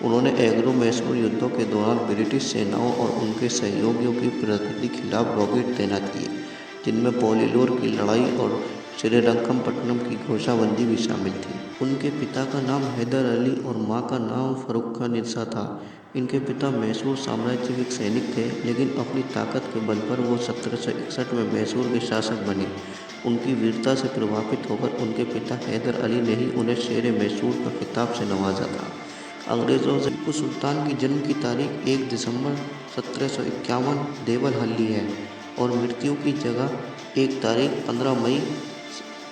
उन्होंने एग्रो मैसूर युद्धों के दौरान ब्रिटिश सेनाओं और उनके सहयोगियों की प्रगति के खिलाफ रॉकेट तैनात किए, जिनमें पोलिलोर की लड़ाई और श्रीरंगपट्टनम की घोषाबंदी भी शामिल थी। उनके पिता का नाम हैदर अली और मां का नाम फर्रुखानिसा था। इनके पिता मैसूर साम्राज्य के सैनिक थे, लेकिन अपनी ताकत के बल पर वो 1761 में मैसूर के शासक बने। उनकी वीरता से प्रभावित होकर उनके पिता हैदर अली ने ही उन्हें शेर मैसूर का खिताब से नवाजा था। अंग्रेज़ों से टीपू सुल्तान की जन्म की तारीख 1 दिसंबर 1751 देवलहल्ली है और मृत्यु की जगह एक तारीख 15 मई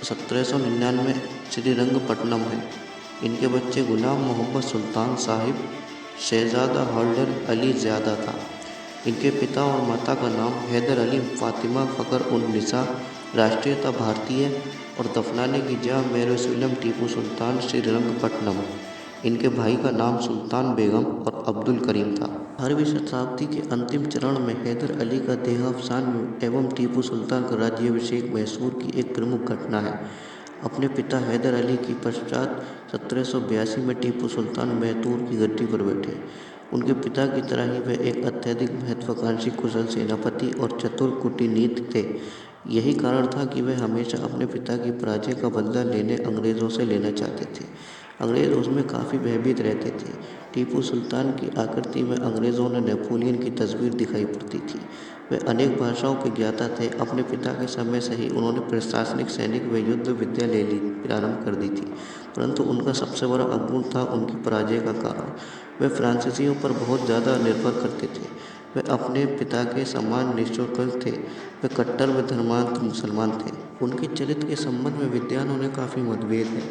1799 श्रीरंगपट्टनम है। इनके बच्चे गुलाम मोहम्मद सुल्तान साहिब, शहजादा हॉल्डर अली ज़्यादा था। इनके पिता और माता का नाम हैदर अली फातिमा फ़खर उन निसा, राष्ट्रीयता भारतीय और दफनाने की जगह मेरुसलम टीपू सुल्तान श्रीरंगपट्टनम। इनके भाई का नाम सुल्तान बेगम और अब्दुल करीम था। 18वीं शताब्दी के अंतिम चरण में हैदर अली का देहावसान एवं टीपू सुल्तान का राज्याभिषेक मैसूर की एक प्रमुख घटना है। अपने पिता हैदर अली की पश्चात 1782 में टीपू सुल्तान मैसूर की गद्दी पर बैठे। उनके पिता की तरह ही वे एक अत्यधिक महत्वाकांक्षी कुशल सेनापति और चतुर कूटनीतिक थे। यही कारण था कि वे हमेशा अपने पिता की पराजय का बदला अंग्रेज़ों से लेना चाहते थे। अंग्रेज़ उसमें काफ़ी भयभीत रहते थे। टीपू सुल्तान की आकृति में अंग्रेज़ों ने नेपोलियन की तस्वीर दिखाई पड़ती थी। वे अनेक भाषाओं के ज्ञाता थे। अपने पिता के समय से ही उन्होंने प्रशासनिक, सैनिक व युद्ध विद्या प्रारंभ कर दी थी, परंतु उनका सबसे बड़ा अवगुण था उनकी पराजय का कारण। वे फ्रांसीसियों पर बहुत ज़्यादा निर्भर करते थे। वे अपने पिता के समान निष्ठुर थे। वे कट्टर व धर्मांध मुसलमान थे। उनके चरित्र के संबंध में विद्वानों में काफ़ी मतभेद है।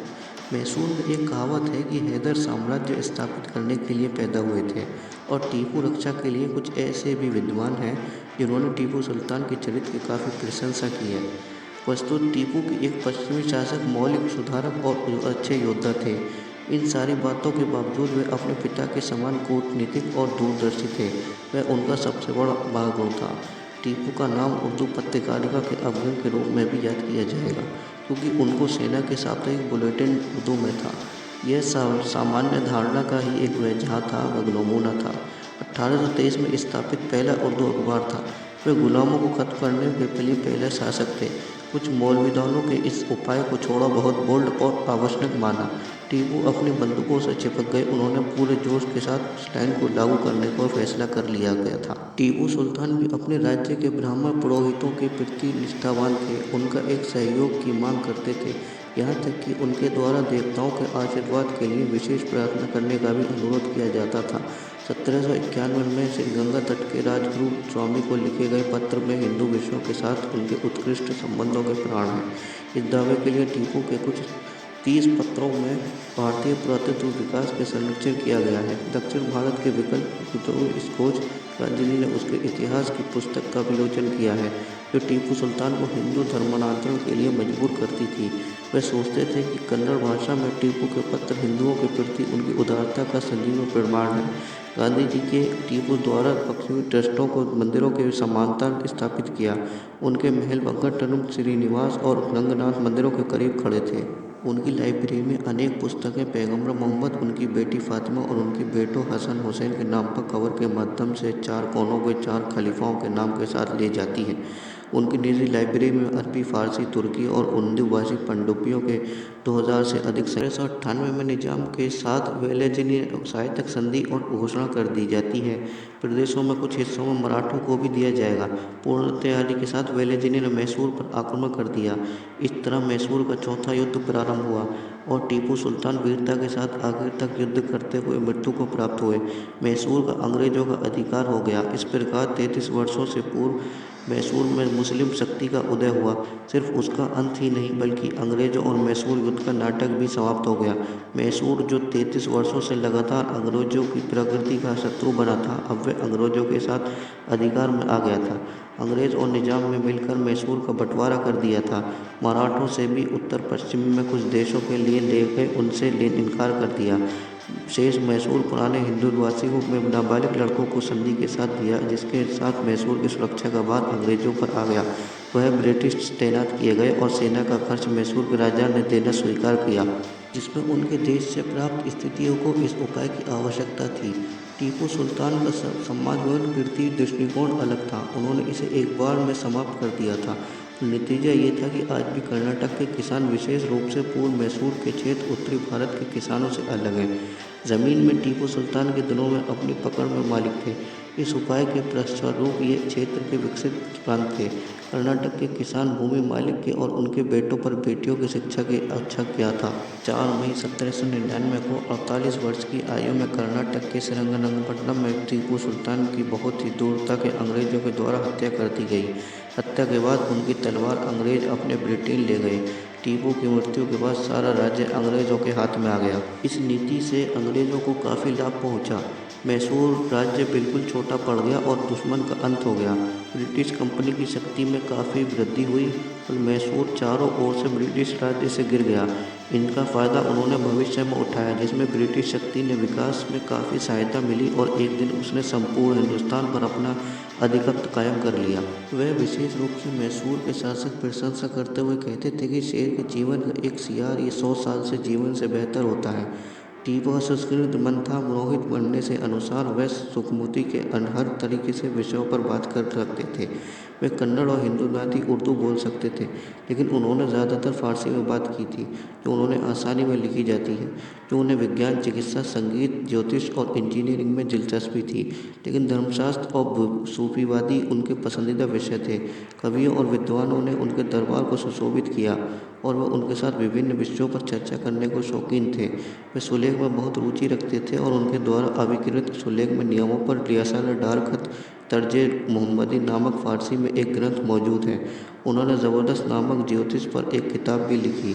मैसूर में एक कहावत है कि हैदर साम्राज्य स्थापित करने के लिए पैदा हुए थे और टीपू रक्षा के लिए। कुछ ऐसे भी विद्वान हैं जिन्होंने टीपू सुल्तान के चरित्र की काफ़ी प्रशंसा की है। वस्तुतः टीपू की एक पश्चिमी शासक, मौलिक सुधारक और अच्छे योद्धा थे। इन सारी बातों के बावजूद वे अपने पिता के समान कूटनीतिक और दूरदर्शी थे। वह उनका सबसे बड़ा महागुण था। टीपू का नाम उर्दू पत्रकारिता के अग्रणी के रूप में भी याद किया जाएगा, क्योंकि उनको सेना के साप्ताहिक बुलेटिन उर्दू में था। यह सामान्य धारणा का ही एक वजह था, वह नमूना था। 1823 में स्थापित पहला उर्दू अखबार था। वे गुलामों को खत्म करने के लिए पहले शासक थे। कुछ मौलविदानों के इस उपाय को छोड़ा बहुत बोल्ड और आवश्यक माना। टीपू अपनी बंदूकों से चिपक गए। उन्होंने पूरे जोश के साथ उस लाइन को लागू करने का फैसला कर लिया गया था। टीपू सुल्तान भी अपने राज्य के ब्राह्मण पुरोहितों के प्रति निष्ठावान थे। उनका एक सहयोग की मांग करते थे, यहाँ तक कि उनके द्वारा देवताओं के आशीर्वाद के लिए विशेष प्रार्थना करने का भी अनुरोध किया जाता था। 1791 में श्री गंगा तट के राजगुरु स्वामी को लिखे गए पत्र में हिंदू विश्व के साथ उनके उत्कृष्ट संबंधों के प्रमाण हैं। इस दावे के लिए टीपू के कुछ 30 पत्रों में भारतीय पुरातत्व विकास के संरक्षण किया गया है। दक्षिण भारत के विकल्प स्कोच गांधी ने उसके इतिहास की पुस्तक का विलोचन किया है, जो टीपू सुल्तान को हिंदू धर्मांतरण के लिए मजबूर करती थी। वे सोचते थे कि कन्नड़ भाषा में टीपू के पत्र हिंदुओं के प्रति उनकी उदारता का सजीव प्रमाण है। गांधी जी के टीपू द्वारा पश्चिमी ट्रस्टों को मंदिरों के समानांतर स्थापित किया। उनके महल वेंकटरमण श्रीनिवास और रंगनाथ मंदिरों के करीब खड़े थे। उनकी लाइब्रेरी में अनेक पुस्तकें पैगंबर मोहम्मद, उनकी बेटी फातिमा और उनके बेटों हसन हुसैन के नाम पर कवर के माध्यम से 4 कोनों के 4 खलीफाओं के नाम के साथ ले जाती हैं। उनकी निजी लाइब्रेरी में अरबी, फारसी, तुर्की और उर्दू भाषी पांडुलिपियों के 2000 से अधिक 1998 में निजाम के साथ वेलेज़िनी साहित्यिक संधि और घोषणा कर दी जाती है। प्रदेशों में कुछ हिस्सों में मराठों को भी दिया जाएगा। पूर्ण तैयारी के साथ वेलेज़िनी ने मैसूर पर आक्रमण कर दिया। इस तरह मैसूर का चौथा युद्ध प्रारंभ हुआ और टीपू सुल्तान वीरता के साथ आखिर तक युद्ध करते हुए मृत्यु को प्राप्त हुए। मैसूर का अंग्रेजों का अधिकार हो गया। इस प्रकार 33 वर्षों से पूर्व मैसूर में मुस्लिम शक्ति का उदय हुआ। सिर्फ उसका अंत ही नहीं बल्कि अंग्रेजों और मैसूर युद्ध का नाटक भी समाप्त हो गया। मैसूर जो 33 वर्षों से लगातार अंग्रेजों की प्रकृति का शत्रु बना था, अब वह अंग्रेजों के साथ अधिकार में आ गया था। अंग्रेज और निजाम ने मिलकर मैसूर का बंटवारा कर दिया था। मराठों से भी उत्तर पश्चिम में कुछ देशों के लिए ले गए, उनसे इनकार कर दिया। शेष मैसूर पुराने हिंदू निवासियों में नाबालिग लड़कों को संधि के साथ दिया, जिसके साथ मैसूर की सुरक्षा का भार अंग्रेजों पर आ गया। वह ब्रिटिश तैनात किए गए और सेना का खर्च मैसूर के राजा ने देना स्वीकार किया, जिसमें उनके देश से प्राप्त स्थितियों को इस उपाय की आवश्यकता थी। टीपू सुल्तान का समाजवाद कीर्ति दृष्टिकोण अलग था। उन्होंने इसे एक बार में समाप्त कर दिया था। नतीजा ये था कि आज भी कर्नाटक के किसान, विशेष रूप से पूर्व मैसूर के क्षेत्र, उत्तरी भारत के किसानों से अलग हैं। जमीन में टीपू सुल्तान के दिनों में अपनी पकड़ में मालिक थे। इस उपाय के फलस्वरूप ये क्षेत्र के विकसित प्रांत थे। कर्नाटक के किसान भूमि मालिक के और उनके बेटों पर बेटियों की शिक्षा की अच्छा किया था। 4 मई 1799 को 48 वर्ष की आयु में कर्नाटक के श्रीरंगपट्टनम में टीपू सुल्तान की बहुत ही दूरता के अंग्रेजों के द्वारा हत्या कर दी गई। हत्या के बाद उनकी तलवार अंग्रेज अपने ब्रिटेन ले गए। टीपू की मृत्यु के बाद सारा राज्य अंग्रेजों के हाथ में आ गया। इस नीति से अंग्रेजों को काफ़ी लाभ पहुंचा। मैसूर राज्य बिल्कुल छोटा पड़ गया और दुश्मन का अंत हो गया। ब्रिटिश कंपनी की शक्ति में काफ़ी वृद्धि हुई और मैसूर चारों ओर से ब्रिटिश राज्य से गिर गया। इनका फ़ायदा उन्होंने भविष्य में उठाया, जिसमें ब्रिटिश शक्ति ने विकास में काफ़ी सहायता मिली और एक दिन उसने संपूर्ण हिंदुस्तान पर अपना आधिपत्य कायम कर लिया। वह विशेष रूप से मैसूर के शासक प्रशंसा करते हुए कहते थे कि शेर के जीवन का एक सियार ये 100 साल से जीवन से बेहतर होता है। टीपू संस्कृत मंथा मोहित बनने से अनुसार वह सुखमती के हर तरीके से विषयों पर बात कर सकते थे। वे कन्नड़ और हिंदुस्तानी उर्दू बोल सकते थे, लेकिन उन्होंने ज़्यादातर फारसी में बात की थी, जो उन्होंने आसानी में लिखी जाती है। जो उन्हें विज्ञान, चिकित्सा, संगीत, ज्योतिष और इंजीनियरिंग में दिलचस्पी थी, लेकिन धर्मशास्त्र और सूफीवादी उनके पसंदीदा विषय थे। कवियों और विद्वानों ने उनके दरबार को सुशोभित किया और वह उनके साथ विभिन्न विषयों पर चर्चा करने को शौकीन थे। वे सुलेख में बहुत रुचि रखते थे और उनके द्वारा आविष्कृत सुलेख में नियमों पर रिसाला-ए-डार खत तर्जे मोहम्मदी नामक फारसी में एक ग्रंथ मौजूद है। उन्होंने ज़बरदस्त नामक ज्योतिष पर एक किताब भी लिखी।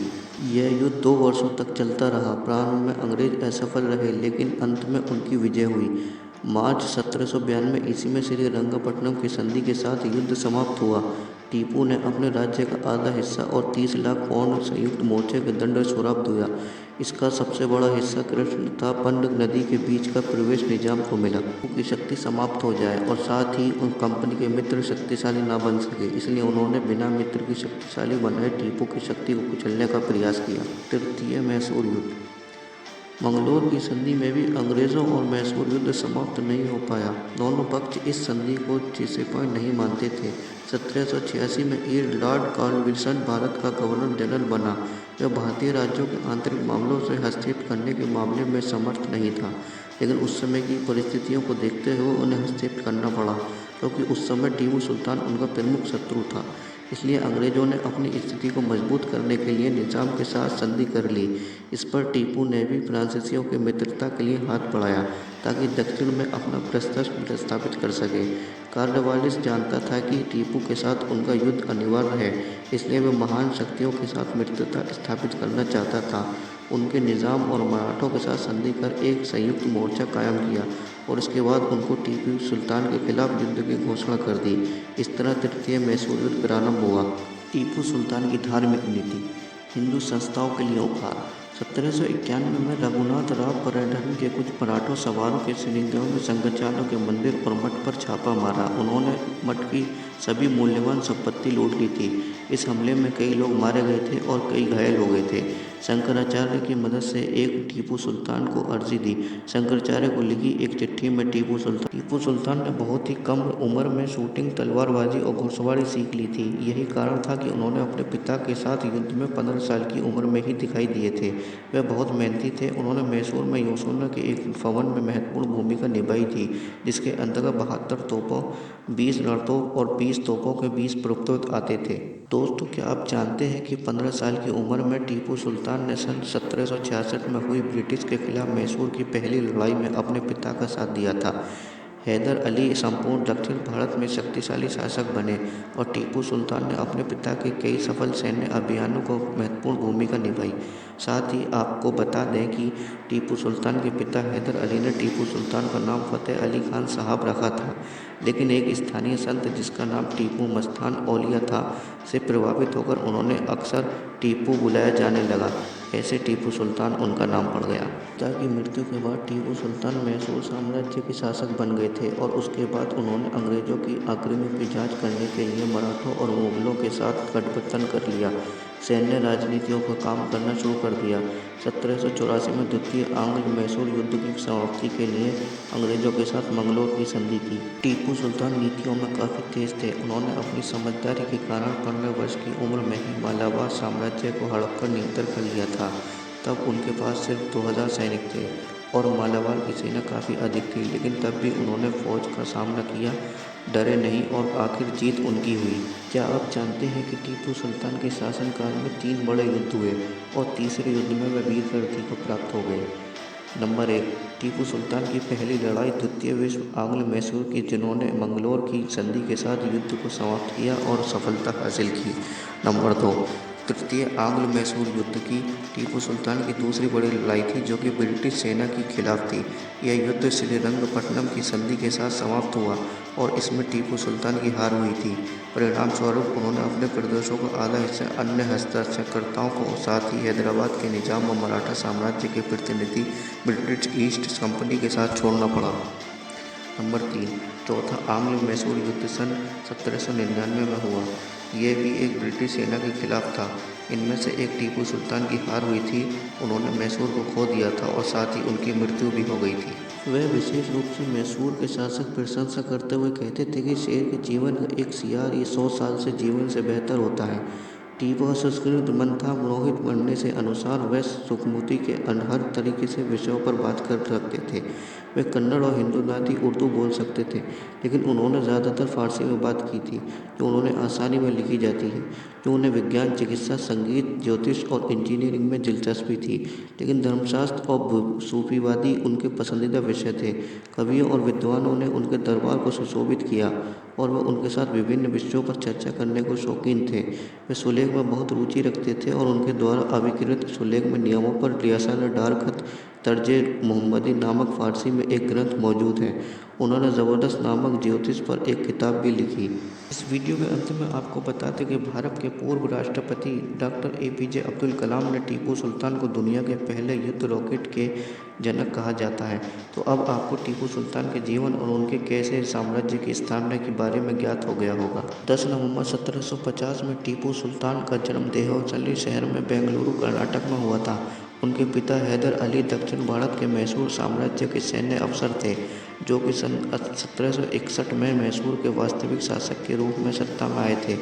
यह युद्ध 2 वर्षों तक चलता रहा। प्रारंभ में अंग्रेज असफल रहे, लेकिन अंत में उनकी विजय हुई। मार्च 1792 ईस्वी में श्रीरंगपट्टनम की संधि के साथ युद्ध समाप्त हुआ। टीपू ने अपने राज्य का आधा हिस्सा और 30 लाख पौंड संयुक्त मोर्चे के दंड स्वरूप दिया। इसका सबसे बड़ा हिस्सा कृष्ण तथा पंड नदी के बीच का प्रवेश निजाम को मिला। उनकी शक्ति समाप्त हो जाए और साथ ही उन कंपनी के मित्र शक्तिशाली न बन सके, इसलिए उन्होंने बिना मित्र की शक्तिशाली बनाए टीपू की शक्ति को कुचलने का प्रयास किया। तृतीय मैसूर युद्ध। मंगलोर की संधि में भी अंग्रेजों और मैसूर युद्ध समाप्त नहीं हो पाया। दोनों पक्ष इस संधि को चिसेपॉय नहीं मानते थे। 1786 में ईयर लॉर्ड कॉर्नवालिस भारत का गवर्नर जनरल बना। वह भारतीय राज्यों के आंतरिक मामलों से हस्तक्षेप करने के मामले में समर्थ नहीं था, लेकिन उस समय की परिस्थितियों को देखते हुए उन्हें हस्तक्षेप करना पड़ा, क्योंकि उस समय टीपू सुल्तान उनका प्रमुख शत्रु था। इसलिए अंग्रेजों ने अपनी स्थिति को मजबूत करने के लिए निजाम के साथ संधि कर ली। इस पर टीपू ने भी फ्रांसीसियों की मित्रता के लिए हाथ बढ़ाया, ताकि दक्षिण में अपना वर्चस्व स्थापित कर सके। कॉर्नवालिस जानता था कि टीपू के साथ उनका युद्ध अनिवार्य है, इसलिए वह महान शक्तियों के साथ मित्रता स्थापित करना चाहता था। उनके निजाम और मराठों के साथ संधि कर एक संयुक्त मोर्चा कायम किया और इसके बाद उनको टीपू सुल्तान के खिलाफ युद्ध की घोषणा कर दी। इस तरह तृतीय मैसूर युद्ध प्रारंभ हुआ। टीपू सुल्तान की धार्मिक नीति। हिंदू संस्थाओं के लिए उपहार। 1791 में रघुनाथ राव परेढ़ी के कुछ मराठा सवारों के श्रीगांव में शंकराचार्य के मंदिर और मठ पर छापा मारा। उन्होंने मठ की सभी मूल्यवान संपत्ति लूट ली थी। इस हमले में कई लोग मारे गए थे और कई घायल हो गए थे। शंकराचार्य की मदद से एक टीपू सुल्तान को अर्जी दी। शंकराचार्य को लिखी एक चिट्ठी में टीपू सुल्तान ने बहुत ही कम उम्र में शूटिंग, तलवारबाजी और घुड़सवारी सीख ली थी। यही कारण था कि उन्होंने अपने पिता के साथ युद्ध में 15 साल की उम्र में ही दिखाई दिए थे। वे बहुत मेहनती थे। उन्होंने मैसूर में योसोना के एक भवन में महत्वपूर्ण भूमिका निभाई थी, जिसके अंतर्गत 72 तोपों, 20 रणतोप और 20 तोपों के 20 प्रयुक्त आते थे। दोस्तों, क्या आप जानते हैं कि 15 साल की उम्र में टीपू सुल्तान ने सन 1766 में हुई ब्रिटिश के खिलाफ मैसूर की पहली लड़ाई में अपने पिता का साथ दिया था। हैदर अली संपूर्ण दक्षिण भारत में शक्तिशाली शासक बने और टीपू सुल्तान ने अपने पिता के कई सफल सैन्य अभियानों को महत्वपूर्ण भूमिका निभाई। साथ ही आपको बता दें कि टीपू सुल्तान के पिता हैदर अली ने टीपू सुल्तान का नाम फतेह अली खान साहब रखा था, लेकिन एक स्थानीय संत जिसका नाम टीपू मस्तान औलिया था से प्रभावित होकर उन्होंने अक्सर टीपू बुलाया जाने लगा। ऐसे टीपू सुल्तान उनका नाम पड़ गया। पिता की मृत्यु के बाद टीपू सुल्तान मैसूर साम्राज्य के शासक बन गए थे और उसके बाद उन्होंने अंग्रेजों की आक्रमण की जांच करने के लिए मराठों और मुगलों के साथ गठबंधन कर लिया। सैन्य राजनीतियों का काम करना शुरू कर दिया। 1784 में द्वितीय आंग्ल मैसूर युद्ध की समाप्ति के लिए अंग्रेजों के साथ मंगलोर की संधि की। टीपू सुल्तान नीतियों में काफ़ी तेज थे। उन्होंने अपनी समझदारी के कारण 15 वर्ष की उम्र में ही मालाबार साम्राज्य को हड़प कर नियंत्रण कर लिया था। तब उनके पास सिर्फ 2000 सैनिक थे और मालाबार की सेना काफ़ी अधिक थी, लेकिन तब भी उन्होंने फौज का सामना किया, डरे नहीं और आखिर जीत उनकी हुई। क्या आप जानते हैं कि टीपू सुल्तान के शासनकाल में 3 बड़े युद्ध हुए और तीसरे युद्ध में वे वीर गति को प्राप्त हो गए। नंबर 1, टीपू सुल्तान की पहली लड़ाई द्वितीय विश्व आंग्ल मैसूर की, जिन्होंने मंगलोर की संधि के साथ युद्ध को समाप्त किया और सफलता हासिल की। नंबर 2, तृतीय आंग्ल मैसूर युद्ध की टीपू सुल्तान की दूसरी बड़ी लड़ाई थी, जो कि ब्रिटिश सेना के खिलाफ थी। यह युद्ध श्रीरंगपट्टनम की संधि के साथ समाप्त हुआ और इसमें टीपू सुल्तान की हार हुई थी। परिणाम स्वरूप उन्होंने अपने प्रदेशों का आधा हिस्सा अन्य हस्ताक्षरकर्ताओं को, साथ ही हैदराबाद के निजाम और मराठा साम्राज्य के प्रतिनिधि ब्रिटिश ईस्ट कंपनी के साथ छोड़ना पड़ा। नंबर 3, चौथा आंग्ल मैसूर युद्ध सन 1799 में हुआ। यह भी एक ब्रिटिश सेना के खिलाफ था। इनमें से एक टीपू सुल्तान की हार हुई थी। उन्होंने मैसूर को खो दिया था और साथ ही उनकी मृत्यु भी हो गई थी। वह विशेष रूप से मैसूर के शासक प्रशंसा करते हुए कहते थे कि शेर के जीवन का एक सियार ये 100 साल से जीवन से बेहतर होता है। टीपू का संस्कृत मंथा पुरोहित बनने से अनुसार वह सुखमती के हर तरीके से विषयों पर बात कर सकते थे। वे कन्नड़ और हिंदुस्तानी उर्दू बोल सकते थे, लेकिन उन्होंने ज़्यादातर फारसी में बात की थी, जो उन्होंने आसानी में लिखी जाती है। जो उन्हें विज्ञान, चिकित्सा, संगीत, ज्योतिष और इंजीनियरिंग में दिलचस्पी थी, लेकिन धर्मशास्त्र और सूफीवादी उनके पसंदीदा विषय थे। कवियों और विद्वानों ने उनके दरबार को सुशोभित किया और वे उनके साथ विभिन्न विषयों पर चर्चा करने को शौकीन थे। वे सुलेख में बहुत रुचि रखते थे और उनके द्वारा आविष्कृत सुलेख में नियमों पर रियासत डारखत तर्जे मोहम्मदी नामक फारसी में एक ग्रंथ मौजूद है। उन्होंने ज़बरदस्त नामक ज्योतिष पर एक किताब भी लिखी। इस वीडियो के अंत में आपको बता दें कि भारत के पूर्व राष्ट्रपति डॉक्टर APJ अब्दुल कलाम ने टीपू सुल्तान को दुनिया के पहले युद्ध रॉकेट के जनक कहा जाता है। तो अब आपको टीपू सुल्तान के जीवन और उनके कैसे साम्राज्य की स्थापना के बारे में ज्ञात हो गया होगा। 10 नवंबर 1750 में टीपू सुल्तान का जन्म देहौसली शहर में बेंगलुरु, कर्नाटक में हुआ था। उनके पिता हैदर अली दक्षिण भारत के मैसूर साम्राज्य के सैन्य अफसर थे, जो कि सन 1761 में मैसूर के वास्तविक शासक के रूप में सत्ता में आए थे।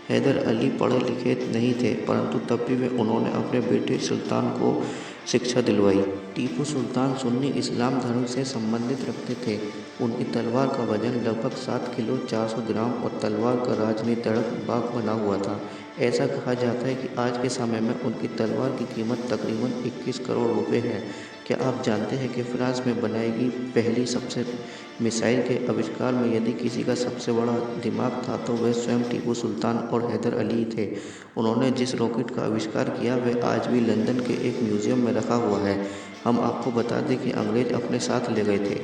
हैदर अली पढ़े लिखे नहीं थे, परंतु तब भी उन्होंने अपने बेटे सुल्तान को शिक्षा दिलवाई। टीपू सुल्तान सुन्नी इस्लाम धर्म से संबंधित रखते थे। उनकी तलवार का वजन लगभग 7 किलो 400 ग्राम और तलवार का राजनीतिक बाग बना हुआ था। ऐसा कहा जाता है कि आज के समय में उनकी तलवार की कीमत तकरीबन 21 करोड़ रुपए है। क्या आप जानते हैं कि फ्रांस में बनाई गई पहली सबसे मिसाइल के आविष्कार में यदि किसी का सबसे बड़ा दिमाग था तो वह स्वयं टीपू सुल्तान और हैदर अली थे। उन्होंने जिस रॉकेट का आविष्कार किया वह आज भी लंदन के एक म्यूजियम में रखा हुआ है। हम आपको बता दें कि अंग्रेज अपने साथ ले गए थे।